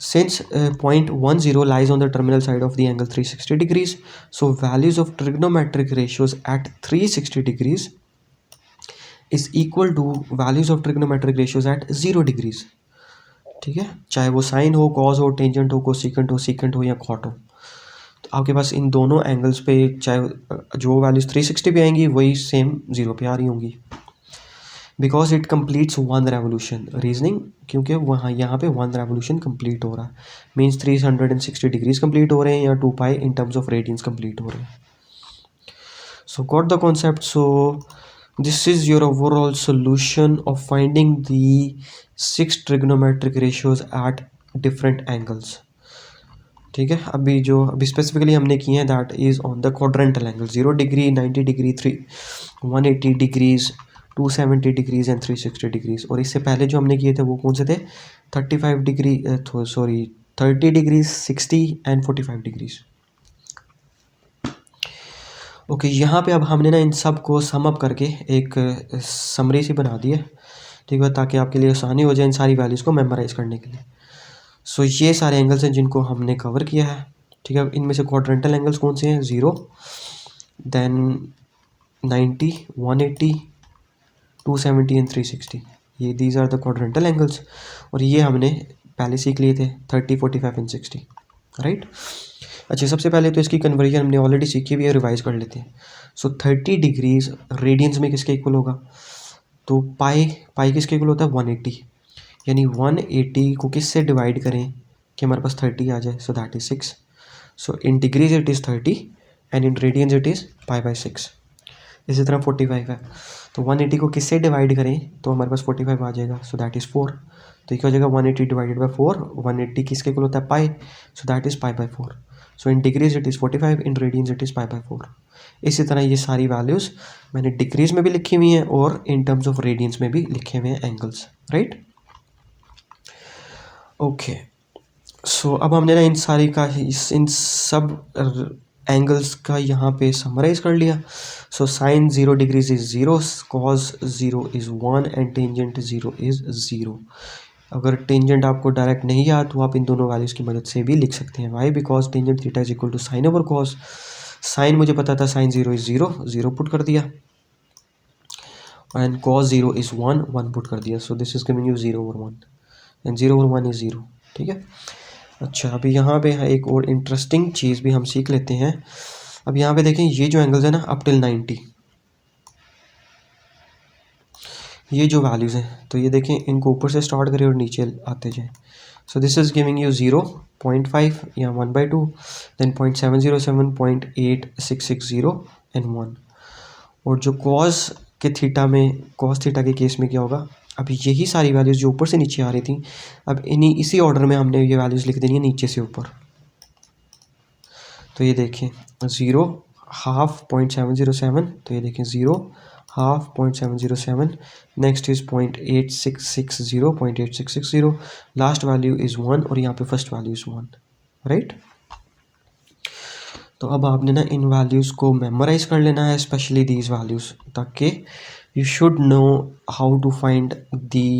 Since point 10 lies on the terminal side of the angle 360 degrees, so values of trigonometric ratios at 360 degrees is equal to values of trigonometric ratios at 0 degrees, ठीक है। चाहे वो साइन हो, कॉस हो, टेंजेंट हो, सीकेंट हो या कॉट हो, तो आपके पास इन दोनों एंगल्स पे चाहे जो वैल्यूज 360 पे आएंगी वही सेम 0 पे आ रही होंगी, because it completes 1 revolution. Reasoning, क्योंकि वहाँ यहाँ पे 1 रेवोल्यूशन कंप्लीट हो रहा है, मीन्स 360 डिग्रीज कंप्लीट हो रहे हैं या 2 pi in terms of radians complete हो रहे हैं। So got the concept. So this is your overall solution of finding the 6 trigonometric ratios at different angles, ठीक है। अभी स्पेसिफिकली हमने किए हैं that is on the quadrantal angle, 0 degree, 90 degree, 180 degrees, 270 degrees and 360 degrees. और इससे पहले जो हमने किए थे वो कौन से थे, 35 degree, 30 degrees, 60 and 45 degrees. Okay, यहाँ पे अब हमने ना इन सब को सम अप करके एक समरी सी बना दी है, ठीक है, ताकि आपके लिए आसानी हो जाए इन सारी वैल्यूज़ को मेमोराइज करने के लिए। सो ये सारे एंगल्स हैं जिनको हमने कवर किया है, ठीक है। इनमें से क्वाड्रेंटल एंगल्स कौन से हैं, 0, देन 90, 180, 270 एंड 360, ये these are the quadrantal angles. और ये हमने पहले सीख लिए थे 30, 45 एंड 60, राइट। अच्छा, सबसे पहले तो इसकी कन्वर्जन हमने ऑलरेडी सीखी हुई है, रिवाइज कर लेते हैं। सो 30 डिग्रीज रेडियंस में किसके इक्वल होगा, तो पाई किसके इक्वल होता है, 180, यानी 180 को किससे डिवाइड करें कि हमारे पास 30 आ जाए, so that is 6। So in degrees it is 30 and in radians it is π/6। इसी तरह 45 है, तो 180 को किससे डिवाइड करें तो हमारे पास 45 आ जाएगा, सो दैट इज़ 4। तो क्या हो जाएगा, 180 डिवाइडेड बाई 4, 180 किसके इक्वल होता है, pi, so that is π/4। So in degrees it is 45, in radians it is π/4। इसी तरह ये सारी वैल्यूज़ मैंने डिग्रीज में भी लिखी हुई हैं और इन टर्म्स ऑफ रेडियंस में भी लिखे हुए हैं एंगल्स, राइट। ओके, सो अब हमने ना इन सब एंगल्स का यहाँ पे समराइज कर लिया। So sine 0 degrees is 0, cos 0 is 1 and tangent 0 is 0। अगर टेंजेंट आपको डायरेक्ट नहीं याद तो आप इन दोनों वैल्यूज़ की मदद से भी लिख सकते हैं। Why, because tangent theta is equal to sine over cos. Sine मुझे पता था साइन 0 इज़ 0, 0 पुट कर दिया, एंड कॉस 0 इज़ 1, 1 पुट कर दिया। सो this is giving you 0/1 and 0/1 is 0, ठीक है। अच्छा, अभी यहाँ पे एक और इंटरेस्टिंग चीज़ भी हम सीख लेते हैं। अब यहाँ पे देखें, ये जो एंगल्स है ना अप टिल 90, ये जो वैल्यूज़ हैं, तो ये देखें इनको ऊपर से स्टार्ट करें और नीचे आते जाएं। सो दिस इज़ गिविंग यू 0, 0.5 या 1/2, देन 0.707, 0.8660 एंड 1। और जो कॉस थीटा के केस में क्या होगा, अब यही सारी वैल्यूज़ जो ऊपर से नीचे आ रही थी, अब इसी ऑर्डर में हमने ये वैल्यूज़ लिख देनी है नीचे से ऊपर। तो ये देखें 0, हाफ 0.707, तो ये देखें 0, half 0.707, next is 0.8660, last value is 1 और यहाँ पे फर्स्ट वैल्यू इज़ 1, राइट। तो अब आपने ना इन वैल्यूज़ को मेमोराइज कर लेना है, स्पेशली दीज वैल्यूज़, ताकि you should know how to find the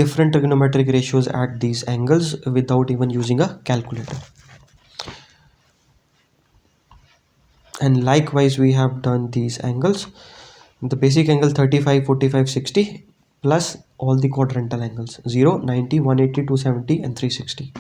different trigonometric ratios at these angles without even using a calculator. And likewise we have done these angles, the basic angle 35, 45, 60 plus all the quadrantal angles 0, 90, 180, 270 and 360.